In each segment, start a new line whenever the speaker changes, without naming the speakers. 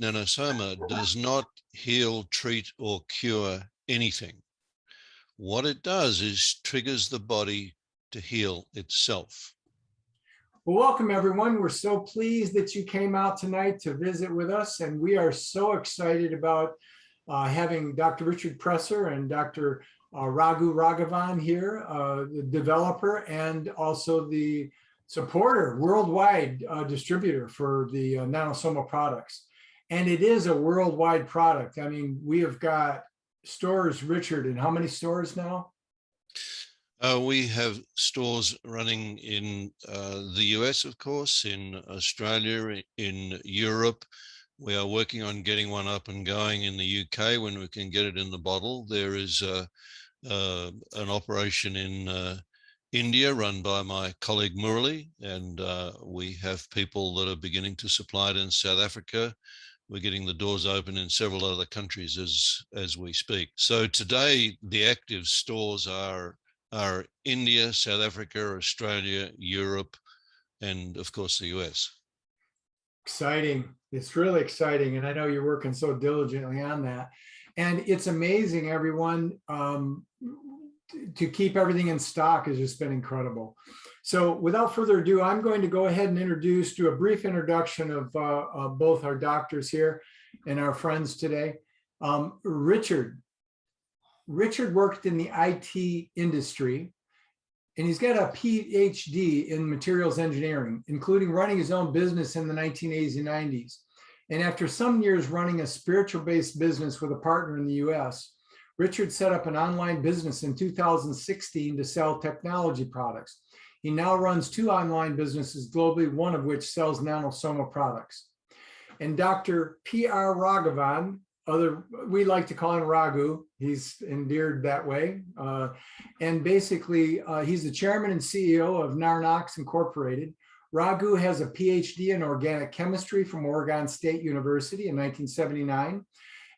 nanosoma does not heal, treat, or cure anything. What it does is triggers the body to heal itself.
Well, welcome everyone. We're so pleased that you came out tonight to visit with us, and we are so excited about having Dr. Richard Presser and Dr. Raghavan here, the developer and also the supporter, worldwide distributor for the NANO SOMA products. And it is a worldwide product. I mean, we have got stores, Richard, in how many stores now?
We have stores running in the US, of course, in Australia, in Europe. We are working on getting one up and going in the UK when we can get it in the bottle. There is an operation in India run by my colleague Murali, and we have people that are beginning to supply it in South Africa. We're getting the doors open in several other countries as we speak. So today, the active stores are India, South Africa, Australia, Europe, and of course the US.
Exciting. It's really exciting. And I know you're working so diligently on that. And it's amazing, everyone. To keep everything in stock has just been incredible. So without further ado, I'm going to go ahead and do a brief introduction of both our doctors here and our friends today. Richard worked in the IT industry, and he's got a PhD in materials engineering, including running his own business in the 1980s and 90s. And after some years running a spiritual-based business with a partner in the US, Richard set up an online business in 2016 to sell technology products. He now runs 2 online businesses globally, one of which sells NANO SOMA products. And Dr. P.R. Raghavan, we like to call him Raghu, he's endeared that way. And basically, he's the chairman and CEO of Narnox Incorporated. Raghu has a PhD in organic chemistry from Oregon State University in 1979.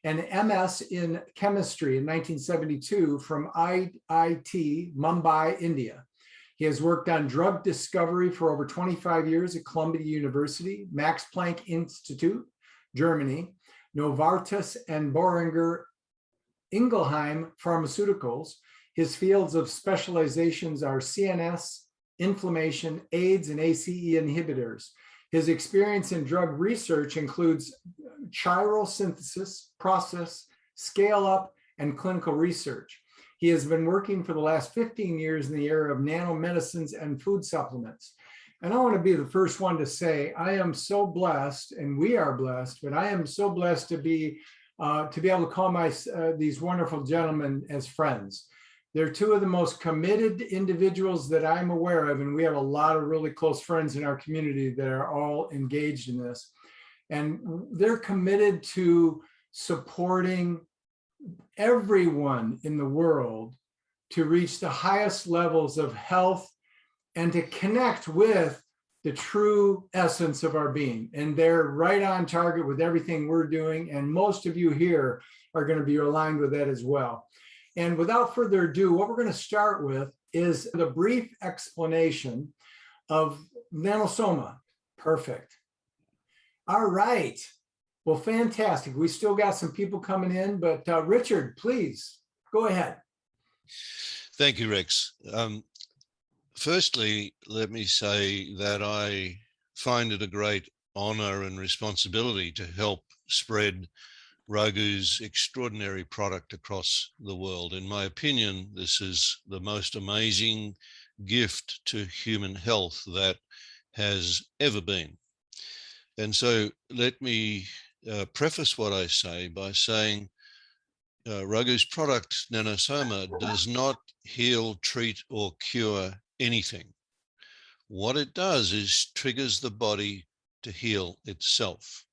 An MS in chemistry in 1972 from IIT, Mumbai, India. He has worked on drug discovery for over 25 years at Columbia University, Max Planck Institute, Germany, Novartis and Boehringer Ingelheim Pharmaceuticals. His fields of specializations are CNS, inflammation, AIDS, and ACE inhibitors. His experience in drug research includes chiral synthesis, process, scale up, and clinical research. He has been working for the last 15 years in the area of nanomedicines and food supplements. And I want to be the first one to say, I am so blessed, and we are blessed, but I am so blessed to be able to call these wonderful gentlemen as friends. They're 2 of the most committed individuals that I'm aware of, and we have a lot of really close friends in our community that are all engaged in this. And they're committed to supporting everyone in the world to reach the highest levels of health and to connect with the true essence of our being. And they're right on target with everything we're doing. And most of you here are going to be aligned with that as well. And without further ado, what we're going to start with is the brief explanation of NANO SOMA. Perfect. All right. Well, fantastic. We still got some people coming in, but Richard, please go ahead.
Thank you, Rex. Firstly, let me say that I find it a great honor and responsibility to help spread Raghu's extraordinary product across the world. In my opinion, this is the most amazing gift to human health that has ever been. And so let me preface what I say by saying Raghu's product, NANO SOMA, does not heal, treat, or cure anything. What it does is triggers the body to heal itself.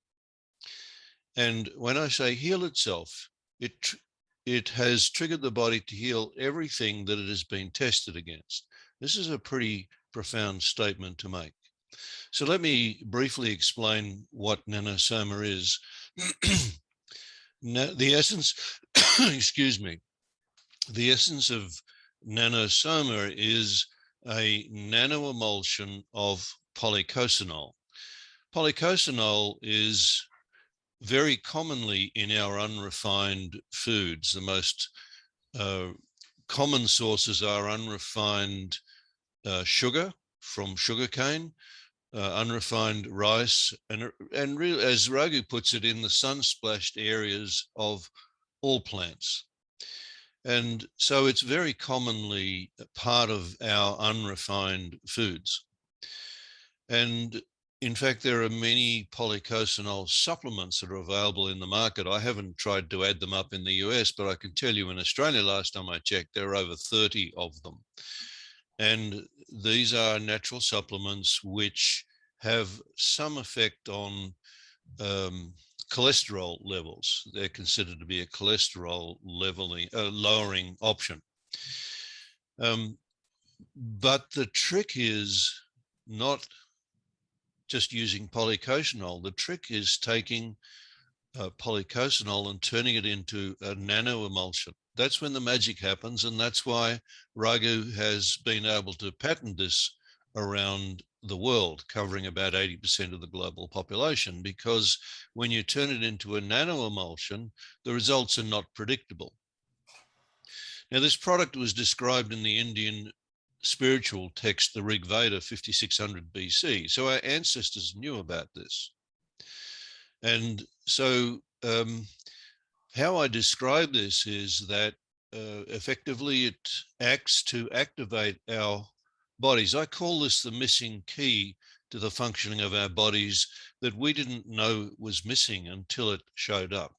And when I say heal itself, it has triggered the body to heal everything that it has been tested against. This is a pretty profound statement to make. So let me briefly explain what NANO SOMA is. The essence, excuse me, the essence of NANO SOMA is a nanoemulsion of polycosanol. Polycosanol is very commonly in our unrefined foods. The most common sources are unrefined sugar from sugarcane, unrefined rice, and really, as Raghu puts it, in the sun-splashed areas of all plants. And so it's very commonly part of our unrefined foods. And in fact, there are many polycosanol supplements that are available in the market. I haven't tried to add them up in the US, but I can tell you in Australia, last time I checked, there are over 30 of them. And these are natural supplements which have some effect on cholesterol levels. They're considered to be a cholesterol lowering option. But the trick is not just using polycosanol. The trick is taking polycosanol and turning it into a nano emulsion. That's when the magic happens, and that's why Raghu has been able to patent this around the world, covering about 80% of the global population, because when you turn it into a nano emulsion, the results are not predictable. Now, this product was described in the Indian spiritual text, the Rig Veda, 5600 BC. So our ancestors knew about this. And so how I describe this is that effectively it acts to activate our bodies. I call this the missing key to the functioning of our bodies that we didn't know was missing until it showed up.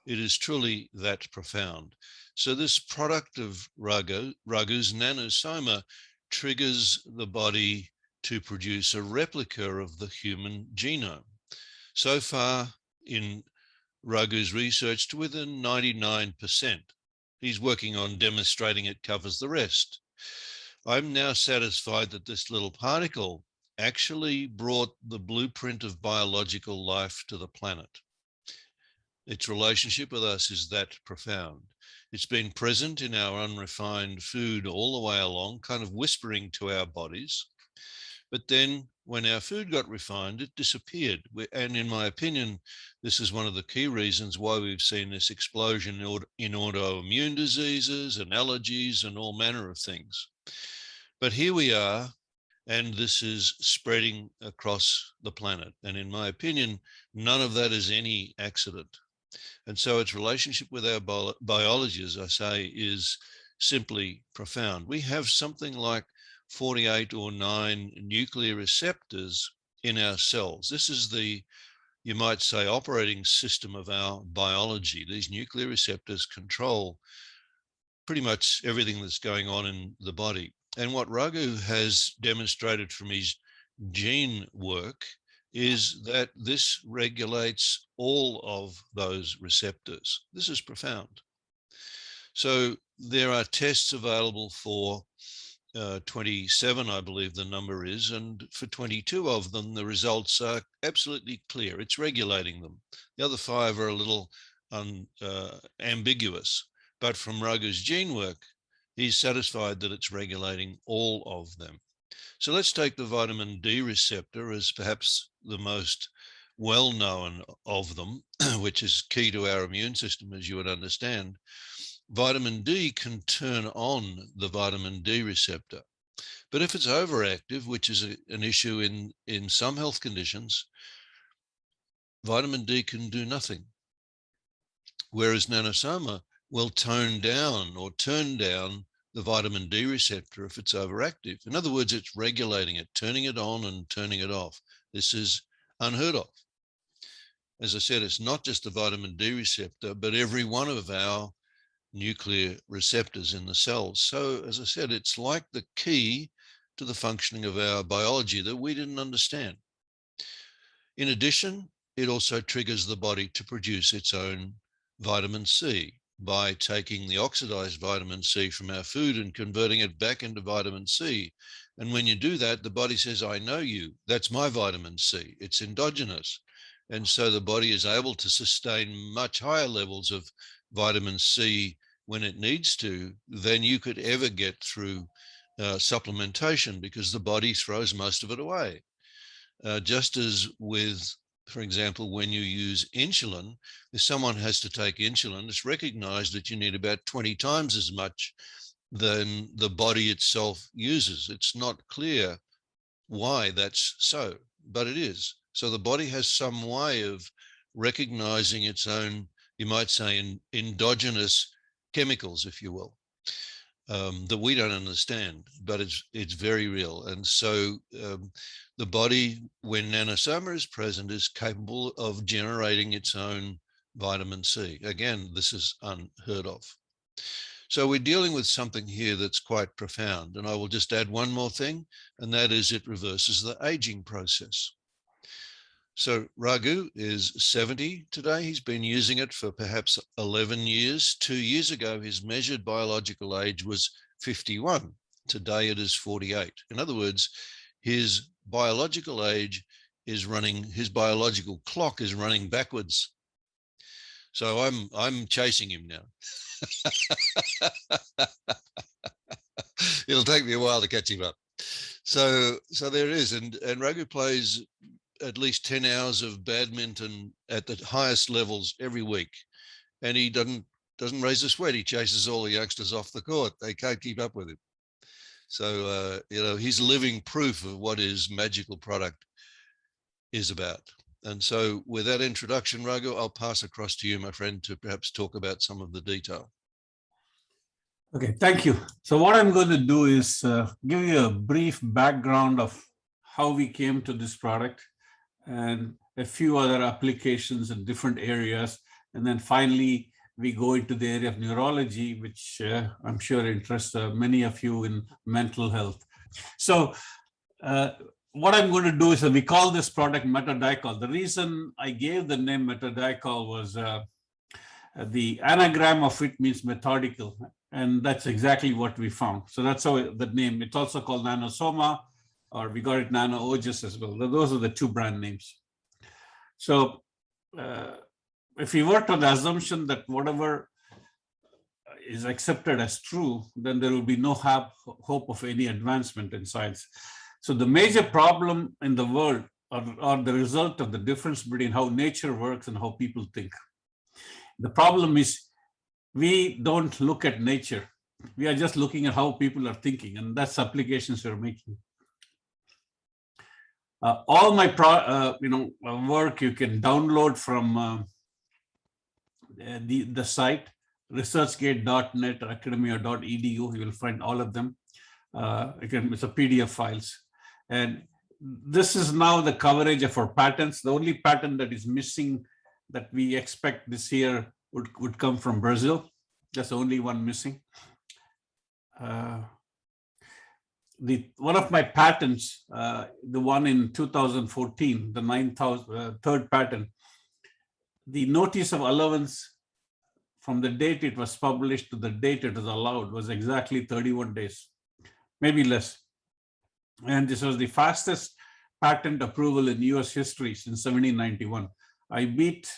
It is truly that profound. So this product of Raghu's NANO SOMA triggers the body to produce a replica of the human genome. So far in Raghu's research, to within 99%. He's working on demonstrating it covers the rest. I'm now satisfied that this little particle actually brought the blueprint of biological life to the planet. Its relationship with us is that profound. It's been present in our unrefined food all the way along, kind of whispering to our bodies. But then when our food got refined, it disappeared. And in my opinion, this is one of the key reasons why we've seen this explosion in autoimmune diseases and allergies and all manner of things. But here we are, and this is spreading across the planet. And in my opinion, none of that is any accident. And so its relationship with our biology, as I say, is simply profound. We have something like 48 or 9 nuclear receptors in our cells. This is the, you might say, operating system of our biology. These nuclear receptors control pretty much everything that's going on in the body. And what Raghu has demonstrated from his gene work is that this regulates all of those receptors. This is profound. So there are tests available for 27, I believe the number is, and for 22 of them, the results are absolutely clear. It's regulating them. The other 5 are a little ambiguous, but from Raghu's gene work, he's satisfied that it's regulating all of them. So let's take the vitamin D receptor as perhaps the most well-known of them, which is key to our immune system, as you would understand. Vitamin D can turn on the vitamin D receptor. But if it's overactive, which is an issue in some health conditions, vitamin D can do nothing. Whereas nanosoma will tone down or turn down the vitamin D receptor if it's overactive. In other words, it's regulating it, turning it on and turning it off. This is unheard of. As I said, it's not just the vitamin D receptor, but every one of our nuclear receptors in the cells. So, as I said, it's like the key to the functioning of our biology that we didn't understand. In addition, it also triggers the body to produce its own vitamin C by taking the oxidized vitamin C from our food and converting it back into vitamin C. And when you do that, the body says, I know you, that's my vitamin C, it's endogenous. And so the body is able to sustain much higher levels of vitamin C when it needs to than you could ever get through supplementation, because the body throws most of it away. Just as with For example, when you use insulin, if someone has to take insulin, it's recognized that you need about 20 times as much than the body itself uses. It's not clear why that's so, but it is. So the body has some way of recognizing its own, you might say, endogenous chemicals, if you will, that we don't understand, but it's very real. And so the body, when nanosoma is present, is capable of generating its own vitamin C. Again, this is unheard of. So we're dealing with something here that's quite profound. And I will just add one more thing, and that is it reverses the aging process. So Raghu is 70 today. He's been using it for perhaps 11 years. 2 years ago, his measured biological age was 51. Today it is 48. In other words, his biological age is running, his biological clock is running backwards. So I'm chasing him now. It'll take me a while to catch him up. So there it is. And Raghu plays at least 10 hours of badminton at the highest levels every week. And he doesn't raise a sweat. He chases all the youngsters off the court. They can't keep up with him. So, he's living proof of what his magical product is about. And so with that introduction, Raghu, I'll pass across to you, my friend, to perhaps talk about some of the detail.
Okay, thank you. So what I'm going to do is give you a brief background of how we came to this product and a few other applications in different areas. And then finally, we go into the area of neurology, which I'm sure interests many of you in mental health. So what I'm going to do is we call this product metadicol. The reason I gave the name metadicol was the anagram of it means methodical. And that's exactly what we found. So that's how the name, it's also called NANO SOMA, or we got it Nano OGIS as well. Those are the two brand names. So if we worked on the assumption that whatever is accepted as true, then there will be no hope of any advancement in science. So the major problem in the world are the result of the difference between how nature works and how people think. The problem is we don't look at nature. We are just looking at how people are thinking, and that's applications we're making. All my work you can download from the site researchgate.net or academia.edu. You will find all of them. Again, it's a PDF files. And this is now the coverage of our patents. The only patent that is missing that we expect this year would come from Brazil. That's the only one missing. One of my patents, the one in 2014, the third patent, the notice of allowance from the date it was published to the date it was allowed was exactly 31 days, maybe less. And this was the fastest patent approval in US history since 1791. I beat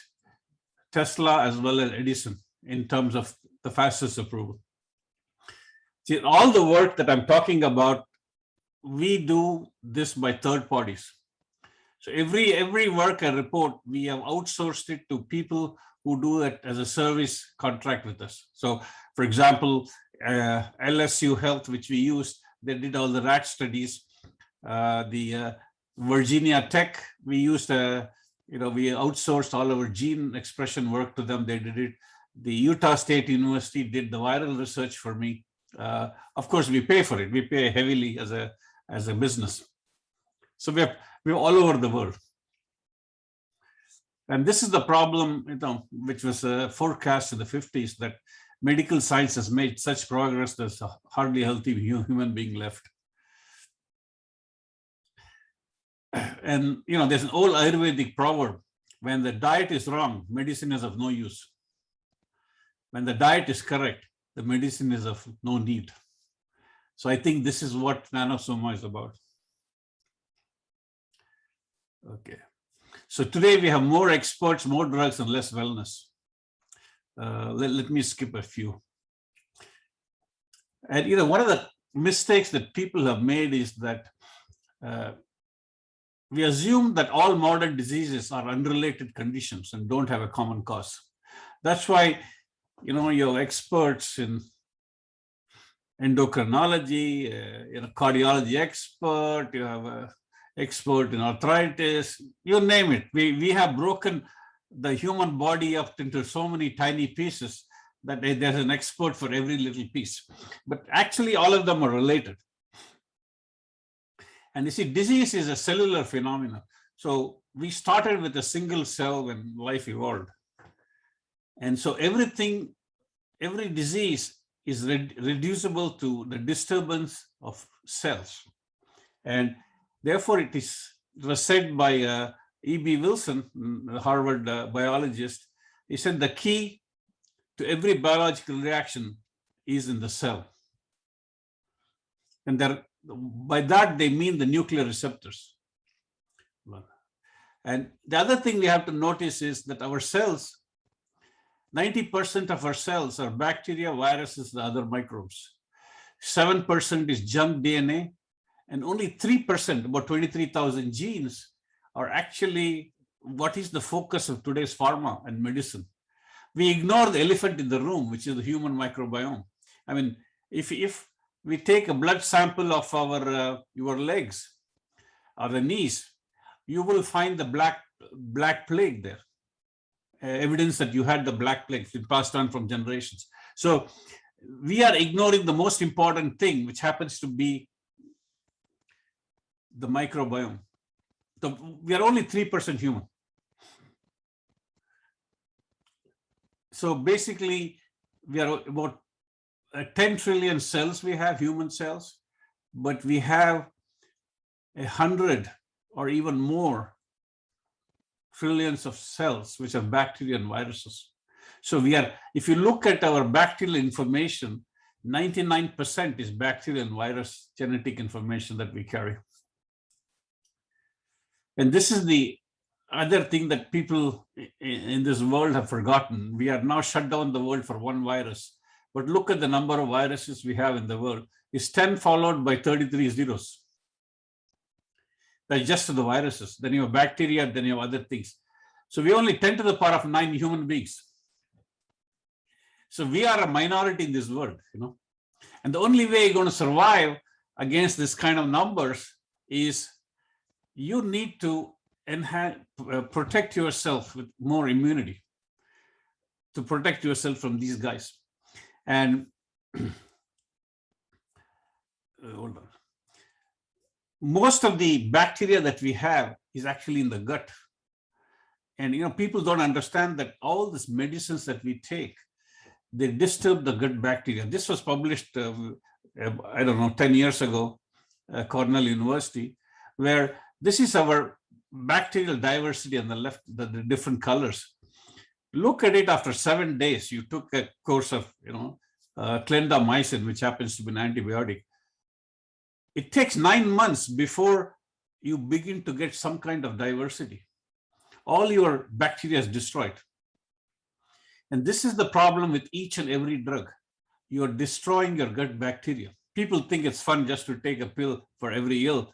Tesla as well as Edison in terms of the fastest approval. See, all the work that I'm talking about, we do this by third parties. So every work I report, we have outsourced it to people who do it as a service contract with us. So for example, LSU Health, which we used, they did all the rat studies. The Virginia Tech, we used, we outsourced all our gene expression work to them. They did it. The Utah State University did the viral research for me. Of course, we pay for it. We pay heavily as a business. So we're all over the world. And this is the problem, which was forecast in the 50s, that medical science has made such progress there's hardly a healthy human being left. And there's an old Ayurvedic proverb: when the diet is wrong, medicine is of no use. When the diet is correct, the medicine is of no need. So I think this is what NANO SOMA is about. Okay. So today we have more experts, more drugs, and less wellness. Let me skip a few. And one of the mistakes that people have made is that we assume that all modern diseases are unrelated conditions and don't have a common cause. That's why, you know, you're experts in endocrinology, cardiology expert, you have an expert in arthritis, you name it. We have broken the human body up into so many tiny pieces that there's an expert for every little piece. But actually, all of them are related. And you see, disease is a cellular phenomenon. So we started with a single cell when life evolved. And so every disease is reducible to the disturbance of cells. And therefore, it was said by E.B. Wilson, the Harvard biologist. He said the key to every biological reaction is in the cell. And by that, they mean the nuclear receptors. And the other thing we have to notice is that our cells, 90% of our cells are bacteria, viruses, and other microbes. 7% is junk DNA, and only 3%, about 23,000 genes, are actually what is the focus of today's pharma and medicine. We ignore the elephant in the room, which is the human microbiome. I mean, if we take a blood sample of your legs or the knees, you will find the black plague there. Evidence that you had the black plague passed on from generations. So we are ignoring the most important thing, which happens to be the microbiome. So we are only 3% human. So basically, we are about 10 trillion cells we have, human cells, but we have 100 or even more trillions of cells, which are bacteria and viruses. So if you look at our bacterial information, 99% is bacterial and virus genetic information that we carry. And this is the other thing that people in this world have forgotten. We are now shut down the world for one virus, but look at the number of viruses we have in the world. It's 10 followed by 33 zeros. That's just the viruses. Then you have bacteria, then you have other things. So we only 10 to the power of 9 human beings. So we are a minority in this world, you know. And the only way you're going to survive against this kind of numbers is you need to protect yourself with more immunity to protect yourself from these guys. And hold on. Most of the bacteria that we have is actually in the gut. And you know, people don't understand that all these medicines that we take, they disturb the gut bacteria. This was published, I don't know, 10 years ago, Cornell University, where this is our bacterial diversity on the left, the different colors. Look at it after 7 days. You took a course of, you know, clindamycin, which happens to be an antibiotic. It takes 9 months before you begin to get some kind of diversity. All your bacteria is destroyed. And this is the problem with each and every drug. You are destroying your gut bacteria. People think it's fun just to take a pill for every ill.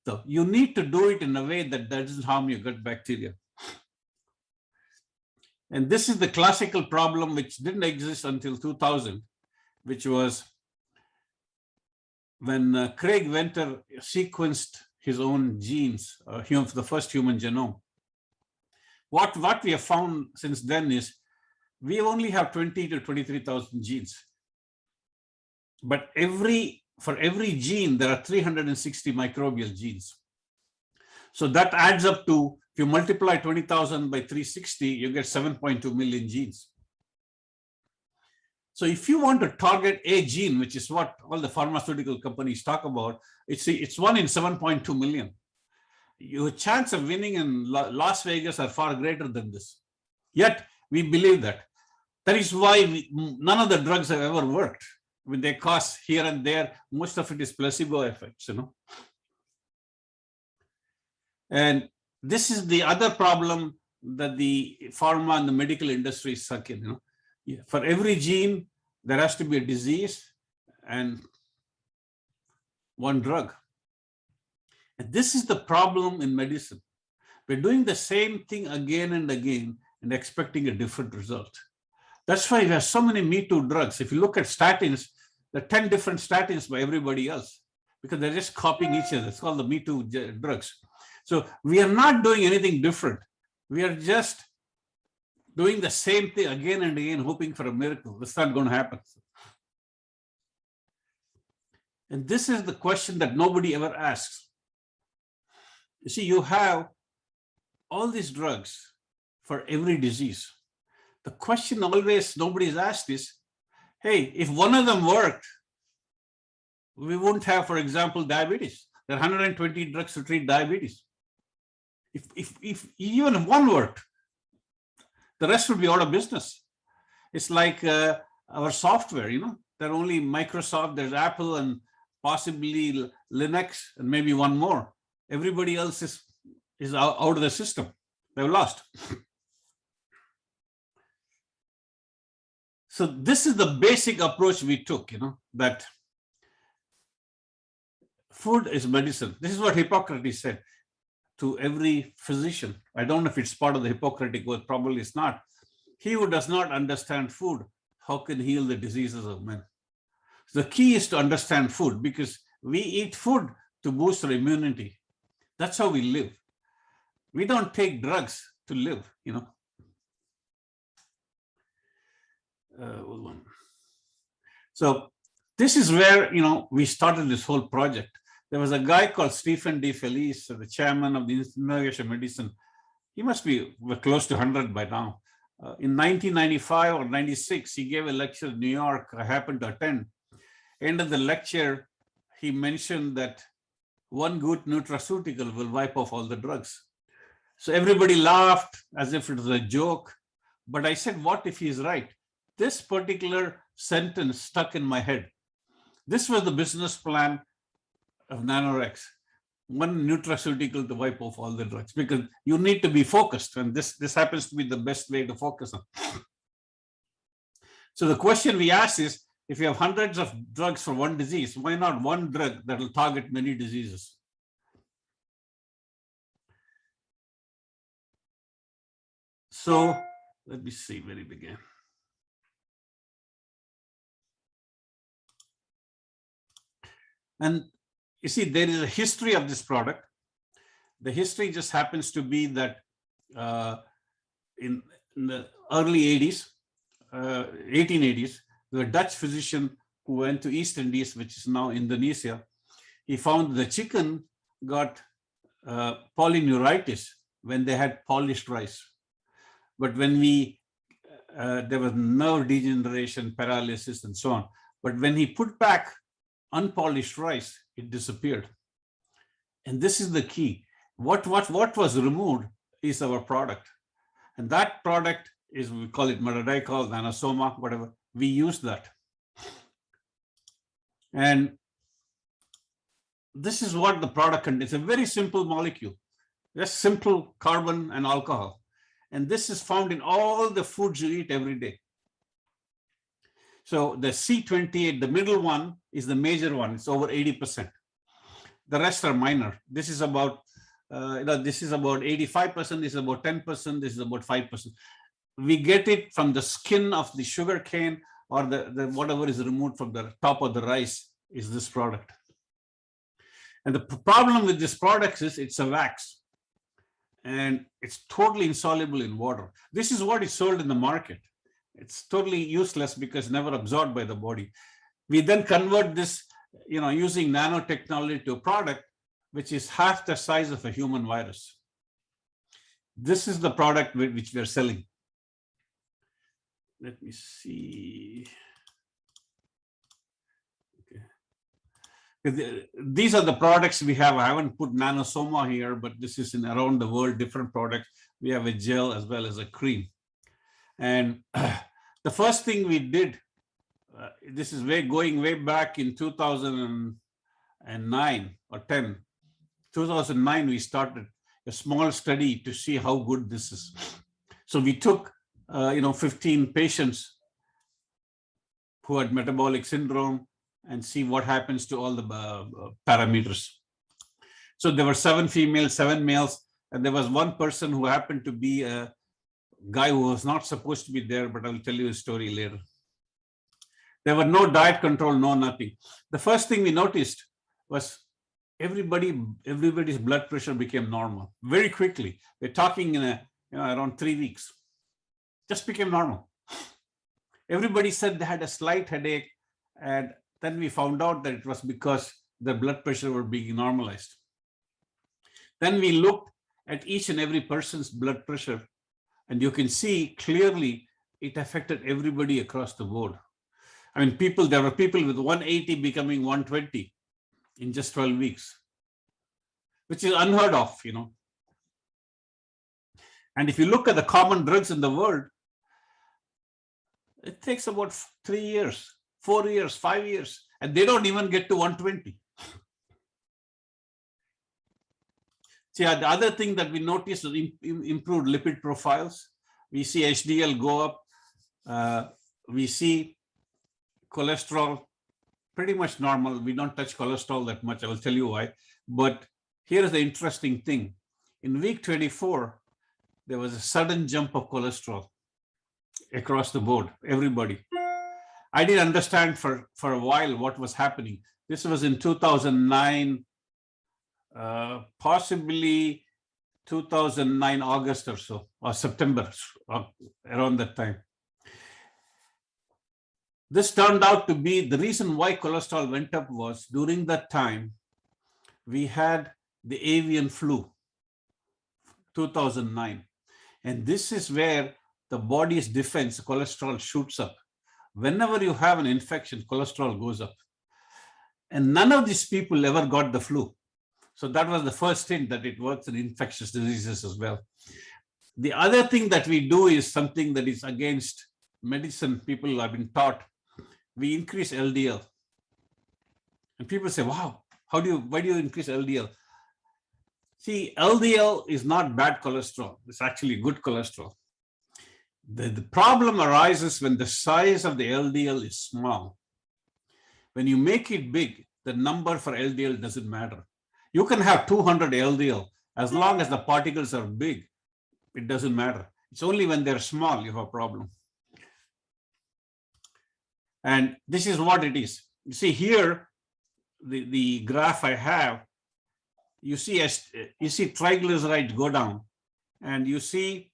So you need to do it in a way that doesn't harm your gut bacteria. And this is the classical problem which didn't exist until 2000, which was when Craig Venter sequenced his own genes, the first human genome. What we have found since then is we only have 20 to 23,000 genes. But for every gene, there are 360 microbial genes. So that adds up to, if you multiply 20,000 by 360, you get 7.2 million genes. So if you want to target a gene, which is what all the pharmaceutical companies talk about, it's 1 in 7.2 million. Your chance of winning in Las Vegas are far greater than this. Yet we believe that. That is why none of the drugs have ever worked. When they cost here and there, most of it is placebo effects, you know. And this is the other problem that the pharma and the medical industry is stuck in, you know. For every gene, there has to be a disease and one drug. And this is the problem in medicine. We're doing the same thing again and again and expecting a different result. That's why we have so many Me Too drugs. If you look at statins, there are 10 different statins by everybody else because they're just copying each other. It's called the Me Too drugs. So we are not doing anything different. We are just doing the same thing again and again, hoping for a miracle. That's not going to happen. And this is the question that nobody ever asks. You see, you have all these drugs for every disease. The question always nobody's asked is, hey, if one of them worked, we wouldn't have, for example, diabetes. There are 120 drugs to treat diabetes. If even one worked, the rest would be out of business. It's like our software, there are only Microsoft, there's Apple, and possibly Linux, and maybe one more. Everybody else is out of the system. They've lost. So this is the basic approach we took, that food is medicine. This is what Hippocrates said to every physician. I don't know if it's part of the Hippocratic oath, probably it's not. He who does not understand food, how can he heal the diseases of men? The key is to understand food, because we eat food to boost our immunity. That's how we live. We don't take drugs to live, So this is where, we started this whole project. There was a guy called Stephen D. Felice, the chairman of the Institute of Medicine. He must be close to 100 by now. In 1995 or 96, he gave a lecture in New York. I happened to attend. End of the lecture, he mentioned that one good nutraceutical will wipe off all the drugs. So everybody laughed as if it was a joke. But I said, what if he's right? This particular sentence stuck in my head. This was the business plan of NanoRx. One nutraceutical to wipe off all the drugs, because you need to be focused. And this happens to be the best way to focus on. So the question we ask is, if you have hundreds of drugs for one disease, why not one drug that will target many diseases? So let me see where it began. And you see, there is a history of this product. The history just happens to be that in the early 80s, 1880s, the Dutch physician who went to East Indies, which is now Indonesia, he found the chicken got polyneuritis when they had polished rice. But when there was nerve degeneration, paralysis, and so on. But when he put back unpolished rice, it disappeared. And this is the key. What was removed is our product. And that product is, we call it Montague, NANO SOMA, whatever. We use that. And this is what the product contains. It's a very simple molecule, just simple carbon and alcohol. And this is found in all the foods you eat every day. So the C28, the middle one, is the major one. It's over 80%. The rest are minor. This is about, this is about 85%. This is about 10%. This is about 5%. We get it from the skin of the sugar cane, or the whatever is removed from the top of the rice is this product. And the problem with this product is it's a wax, and it's totally insoluble in water. This is what is sold in the market. It's totally useless because never absorbed by the body. We then convert this, using nanotechnology to a product which is half the size of a human virus. This is the product which we are selling. Let me see. Okay. These are the products we have. I haven't put NANO SOMA here, but this is in around the world, different products. We have a gel as well as a cream. And the first thing we did, this is going way back in 2009 or 10. 2009, we started a small study to see how good this is. So we took 15 patients who had metabolic syndrome and see what happens to all the parameters. So there were 7 females, 7 males, and there was one person who happened to be a guy who was not supposed to be there, but I'll tell you a story later. There were no diet control, no nothing. The first thing we noticed was everybody's blood pressure became normal very quickly. We're talking in around 3 weeks, just became normal. Everybody said they had a slight headache, and then we found out that it was because their blood pressure were being normalized. Then we looked at each and every person's blood pressure, and you can see clearly it affected everybody across the board. I mean, there were people with 180 becoming 120 in just 12 weeks, which is unheard of, And if you look at the common drugs in the world, it takes about 3 years, 4 years, 5 years, and they don't even get to 120. See, the other thing that we noticed was improved lipid profiles. We see HDL go up. We see cholesterol pretty much normal. We don't touch cholesterol that much. I will tell you why. But here is the interesting thing. In week 24, there was a sudden jump of cholesterol across the board, everybody. I didn't understand for a while what was happening. This was in 2009, possibly 2009, August or so, or September, around that time. This turned out to be the reason why cholesterol went up was during that time, we had the avian flu, 2009. And this is where the body's defense, cholesterol shoots up. Whenever you have an infection, cholesterol goes up. And none of these people ever got the flu. So that was the first hint that it works in infectious diseases as well. The other thing that we do is something that is against medicine. People have been taught. We increase LDL. And people say, wow, why do you increase LDL? See, LDL is not bad cholesterol. It's actually good cholesterol. The problem arises when the size of the LDL is small. When you make it big, the number for LDL doesn't matter. You can have 200 LDL. As long as the particles are big, it doesn't matter. It's only when they're small you have a problem. And this is what it is. You see here, the graph I have, you see triglycerides go down, and you see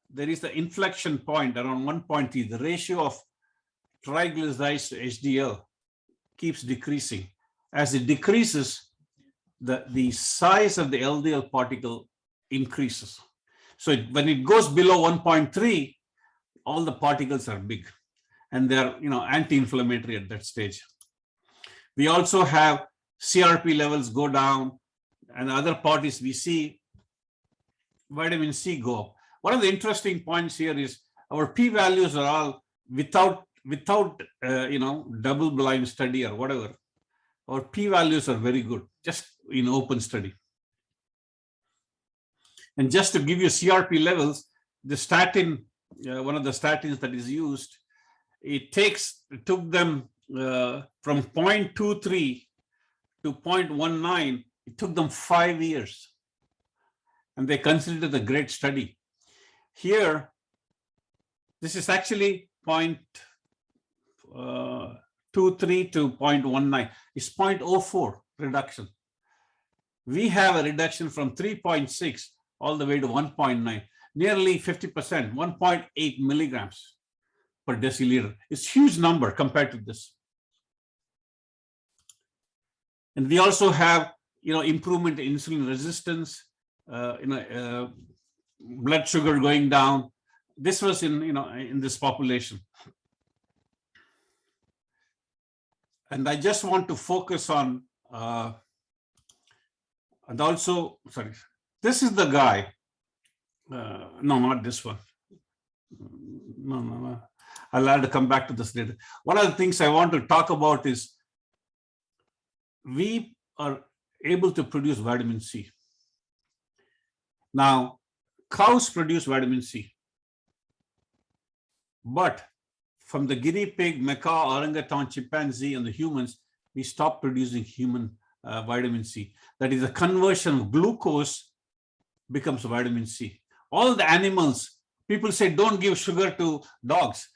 there is the inflection point around 1.3. The ratio of triglycerides to HDL keeps decreasing. As it decreases, the size of the LDL particle increases. So when it goes below 1.3, all the particles are big, and they're anti-inflammatory at that stage. We also have CRP levels go down, and the other part is we see vitamin C go up. One of the interesting points here is our p-values are all without double-blind study or whatever. Our p-values are very good, just in open study. And just to give you CRP levels, the statin, one of the statins that is used, it took them from 0.23 to 0.19. It took them 5 years, and they considered it a great study. Here, this is actually 0.23 to 0.19. It's 0.04 reduction. We have a reduction from 3.6 all the way to 1.9, nearly 50%, 1.8 milligrams per deciliter. It's a huge number compared to this. And we also have, improvement in insulin resistance, blood sugar going down. This was in this population. And I just want to focus on, and also, sorry, this is the guy. No, not this one. No. I'll have to come back to this later. One of the things I want to talk about is we are able to produce vitamin C. Now, cows produce vitamin C, but from the guinea pig, macaw, orangutan, chimpanzee, and the humans, we stopped producing human vitamin C. That is, a conversion of glucose becomes vitamin C. All the animals, people say don't give sugar to dogs.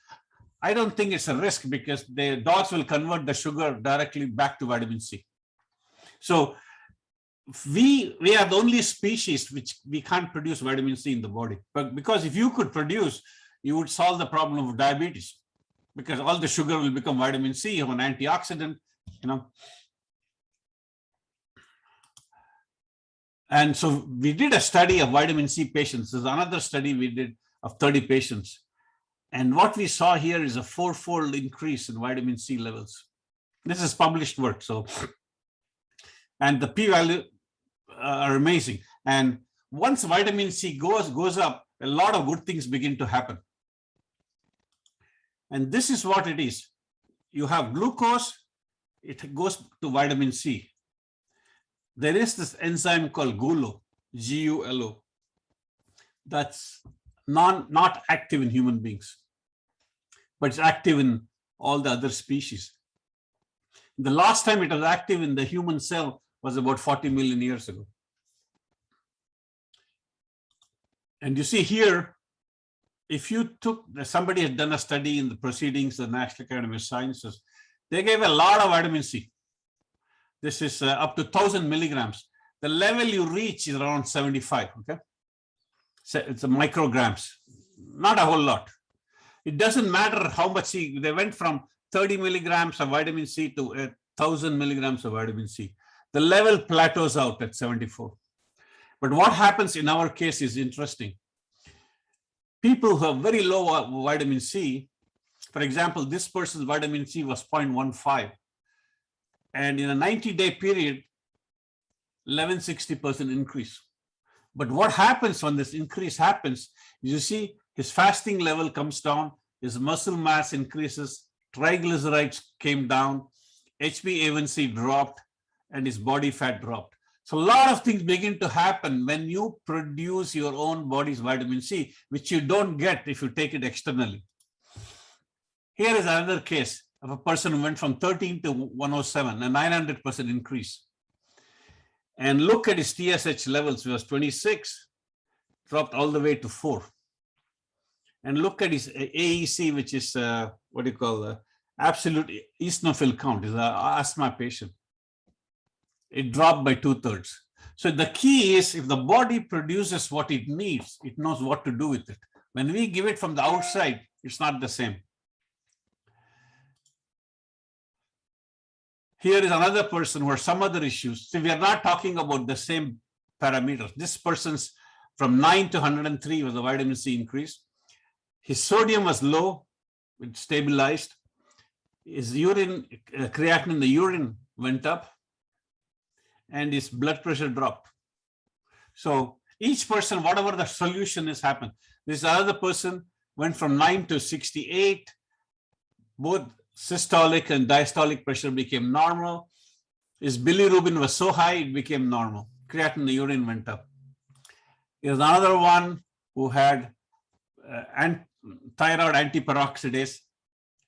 I don't think it's a risk, because the dogs will convert the sugar directly back to vitamin C. So we are the only species which we can't produce vitamin C in the body. But because if you could produce, you would solve the problem of diabetes, because all the sugar will become vitamin C. You have an antioxidant, you know. And so we did a study of vitamin C patients. There's another study we did of 30 patients. And what we saw here is a 4-fold increase in vitamin C levels. This is published work. So, and the p-value are amazing. And once vitamin C goes up, a lot of good things begin to happen. And this is what it is. You have glucose, it goes to vitamin C. There is this enzyme called GULO, G-U-L-O, that's not active in human beings, but it's active in all the other species. The last time it was active in the human cell was about 40 million years ago. And you see here, if you took, somebody has done a study in the proceedings of the National Academy of Sciences, they gave a lot of vitamin C. This is up to 1,000 milligrams. The level you reach is around 75, okay? So it's a micrograms, not a whole lot. It doesn't matter how much C, they went from 30 milligrams of vitamin C to 1,000 milligrams of vitamin C. The level plateaus out at 74. But what happens in our case is interesting. People who have very low vitamin C, for example, this person's vitamin C was 0.15. And in a 90-day period, 1160% increase. But what happens when this increase happens, you see his fasting level comes down, his muscle mass increases, triglycerides came down, HbA1c dropped, and his body fat dropped. So a lot of things begin to happen when you produce your own body's vitamin C, which you don't get if you take it externally. Here is another case of a person who went from 13 to 107, a 900% increase. And look at his TSH levels, it was 26, dropped all the way to 4. And look at his AEC, which is what do you call absolute eosinophil count, is an asthma patient. It dropped by 2/3. So the key is, if the body produces what it needs, it knows what to do with it. When we give it from the outside, it's not the same. Here is another person who has some other issues. So we are not talking about the same parameters. This person's from 9 to 103 was a vitamin C increase. His sodium was low, it stabilized. His urine, creatinine in the urine went up, and his blood pressure dropped. So each person, whatever the solution is, happened. This other person went from 9 to 68, both systolic and diastolic pressure became normal. His bilirubin was so high, it became normal. Creatinine in the urine went up. Here's another one who had thyroid antiperoxidase.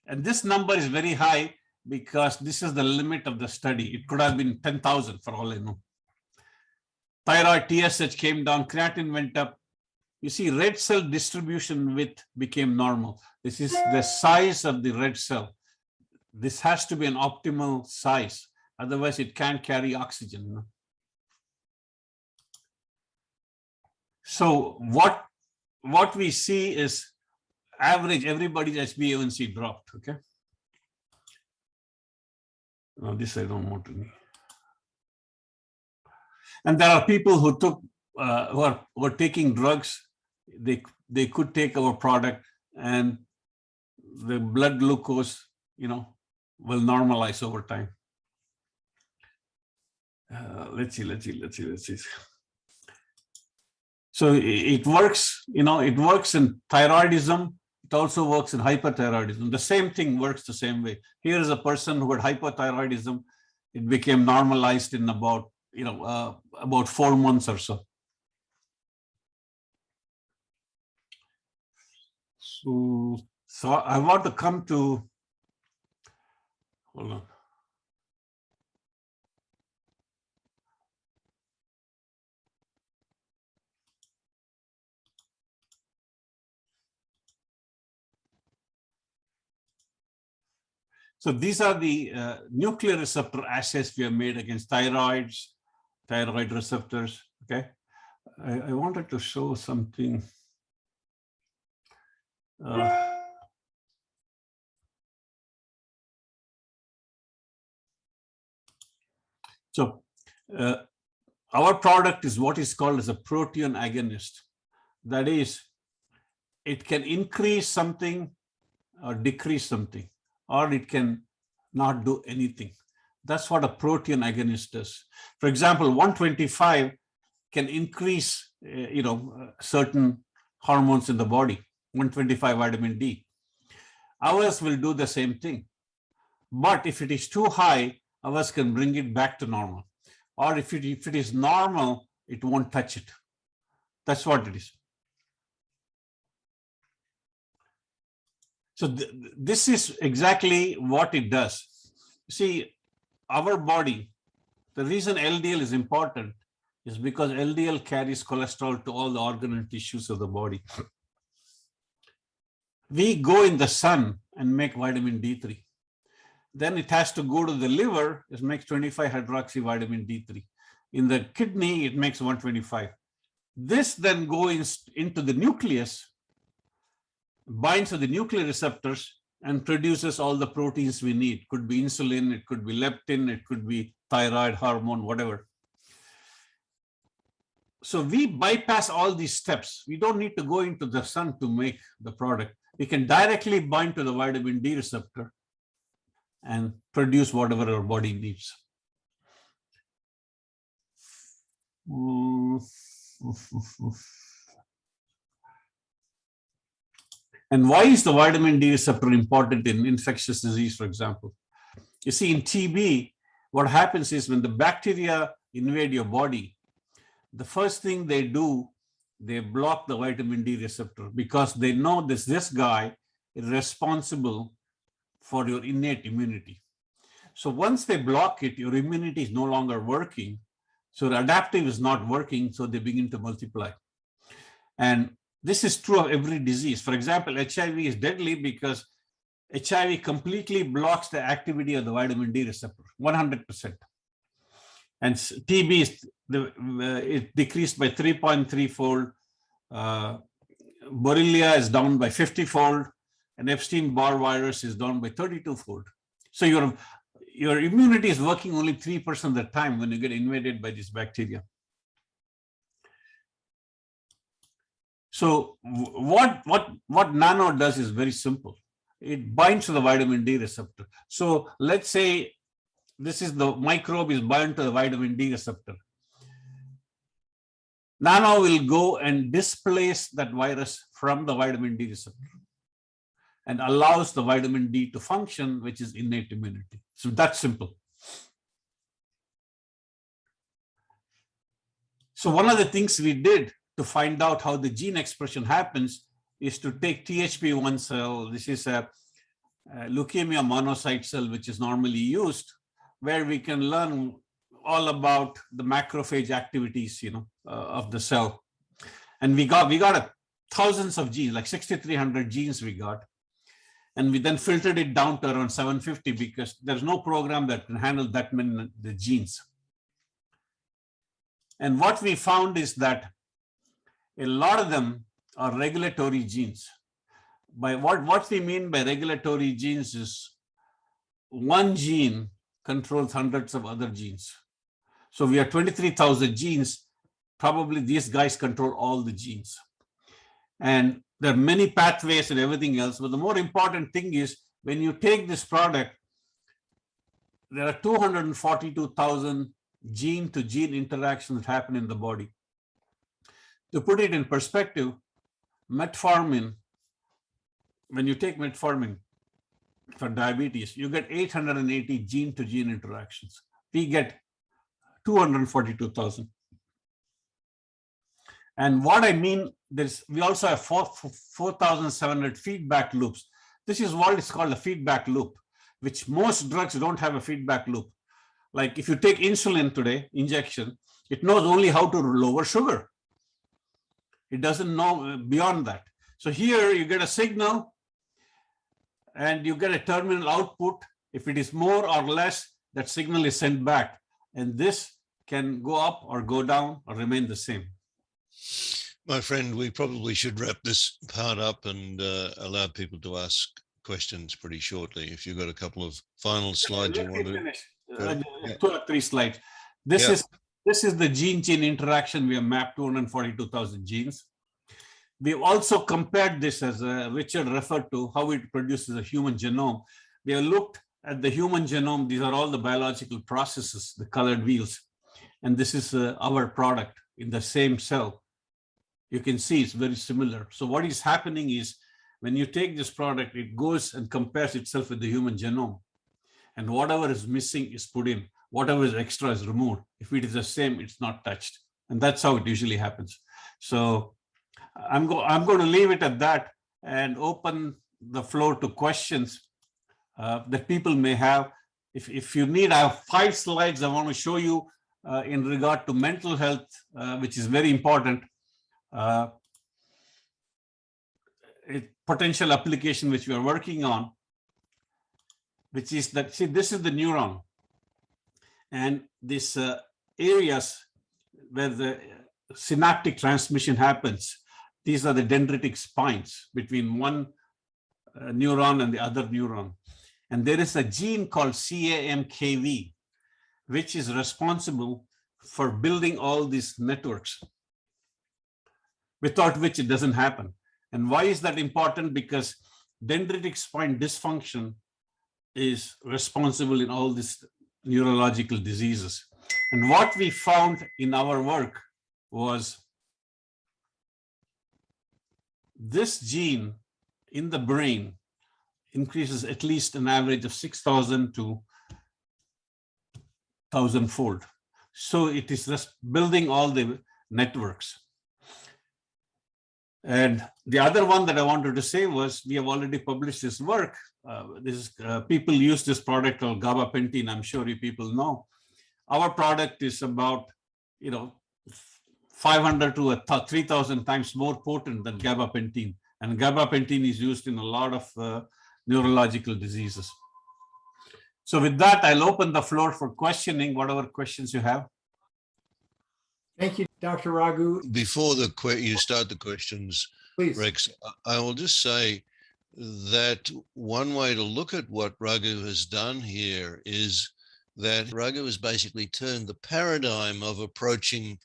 And this number is very high because this is the limit of the study. It could have been 10,000 for all I know. Thyroid TSH came down, creatinine went up. You see, red cell distribution width became normal. This is the size of the red cell. This has to be an optimal size. Otherwise, it can't carry oxygen. So what we see is average, everybody's HbA1c dropped, okay? Now this I don't want to. And there are people who took, who are taking drugs. They could take our product, and the blood glucose, will normalize over time. Let's see. So it works, it works in thyroidism. It also works in hyperthyroidism. The same thing works the same way. Here is a person who had hypothyroidism. It became normalized in about 4 months or so. So I want to come to, hold on. So these are the nuclear receptor assays we have made against thyroid receptors. Okay, I wanted to show something. So our product is what is called as a protein agonist. That is, it can increase something or decrease something, or it can not do anything. That's what a protein agonist does. For example, 125 can increase, certain hormones in the body, 125 vitamin D. Ours will do the same thing. But if it is too high, ours can bring it back to normal. Or if it is normal, it won't touch it. That's what it is. So this is exactly what it does. See, our body, the reason LDL is important is because LDL carries cholesterol to all the organ and tissues of the body. We go in the sun and make vitamin D3. Then it has to go to the liver, it makes 25 hydroxy vitamin D3. In the kidney, it makes 125. This then goes into the nucleus, binds to the nuclear receptors, and produces all the proteins we need. Could be insulin, it could be leptin, it could be thyroid hormone, whatever. So we bypass all these steps. We don't need to go into the sun to make the product. We can directly bind to the vitamin D receptor and produce whatever our body needs. And why is the vitamin D receptor important in infectious disease, for example? You see, in TB, what happens is when the bacteria invade your body, the first thing they do, they block the vitamin D receptor because they know this guy is responsible for your innate immunity. So once they block it, your immunity is no longer working. So the adaptive is not working, so they begin to multiply. And this is true of every disease. For example, HIV is deadly because HIV completely blocks the activity of the vitamin D receptor, 100%. And TB is it decreased by 3.3-fold. Borrelia is down by 50-fold, and Epstein-Barr virus is down by 32-fold. So your immunity is working only 3% of the time when you get invaded by this bacteria. So what nano does is very simple. It binds to the vitamin D receptor. So let's say this is the microbe is bound to the vitamin D receptor. Nano will go and displace that virus from the vitamin D receptor and allows the vitamin D to function, which is innate immunity. So that's simple. So one of the things we did to find out how the gene expression happens is to take THP1 cell. This is a leukemia monocyte cell, which is normally used, where we can learn all about the macrophage activities, of the cell. And we got thousands of genes, like 6,300 genes we got. And we then filtered it down to around 750 because there's no program that can handle that many the genes. And what we found is that a lot of them are regulatory genes. By what we mean by regulatory genes is one gene controls hundreds of other genes. So we have 23,000 genes. Probably these guys control all the genes. And there are many pathways and everything else. But the more important thing is when you take this product, there are 242,000 gene to gene interactions that happen in the body. To put it in perspective, metformin, when you take metformin for diabetes, you get 880 gene to gene interactions. We get 242,000. And what I mean, we also have 4,700 feedback loops. This is what is called a feedback loop, which most drugs don't have a feedback loop. Like if you take insulin today, injection, it knows only how to lower sugar. It doesn't know beyond that. So here you get a signal and you get a terminal output If it is more or less, that signal is sent back. And this can go up or go down or remain the same.
My friend, we probably should wrap this part up and allow people to ask questions pretty shortly. If you've got a couple of final slides you want to
finish.
Yeah.
2 or 3 slides. This is the gene-gene interaction. We have mapped 242,000 genes. We've also compared this, as Richard referred to, how it produces a human genome. We have looked at the human genome. These are all the biological processes, the colored wheels. And this is our product in the same cell. You can see it's very similar. So what is happening is when you take this product, it goes and compares itself with the human genome. And whatever is missing is put in. Whatever is extra is removed. If it is the same, it's not touched. And that's how it usually happens. So I'm going to leave it at that and open the floor to questions that people may have. If you need, I have 5 slides I want to show you in regard to mental health, which is very important. Potential application which we are working on, which is that, see, this is the neuron. And these areas where the synaptic transmission happens, these are the dendritic spines between one neuron and the other neuron. And there is a gene called CAMKV, which is responsible for building all these networks, without which it doesn't happen. And why is that important? Because dendritic spine dysfunction is responsible in all these neurological diseases. And what we found in our work was this gene in the brain increases at least an average of 6,000 to 1,000-fold. So it is just building all the networks. And the other one that I wanted to say was, we have already published this work. People use this product called gabapentin. I'm sure you people know. Our product is about, 500 to 3,000 times more potent than gabapentin. And gabapentin is used in a lot of neurological diseases. So with that, I'll open the floor for questioning, whatever questions you have.
Thank you, Dr. Raghu.
Before you start the questions,
Please.
Rex, I will just say that one way to look at what Raghu has done here is that Raghu has basically turned the paradigm of approaching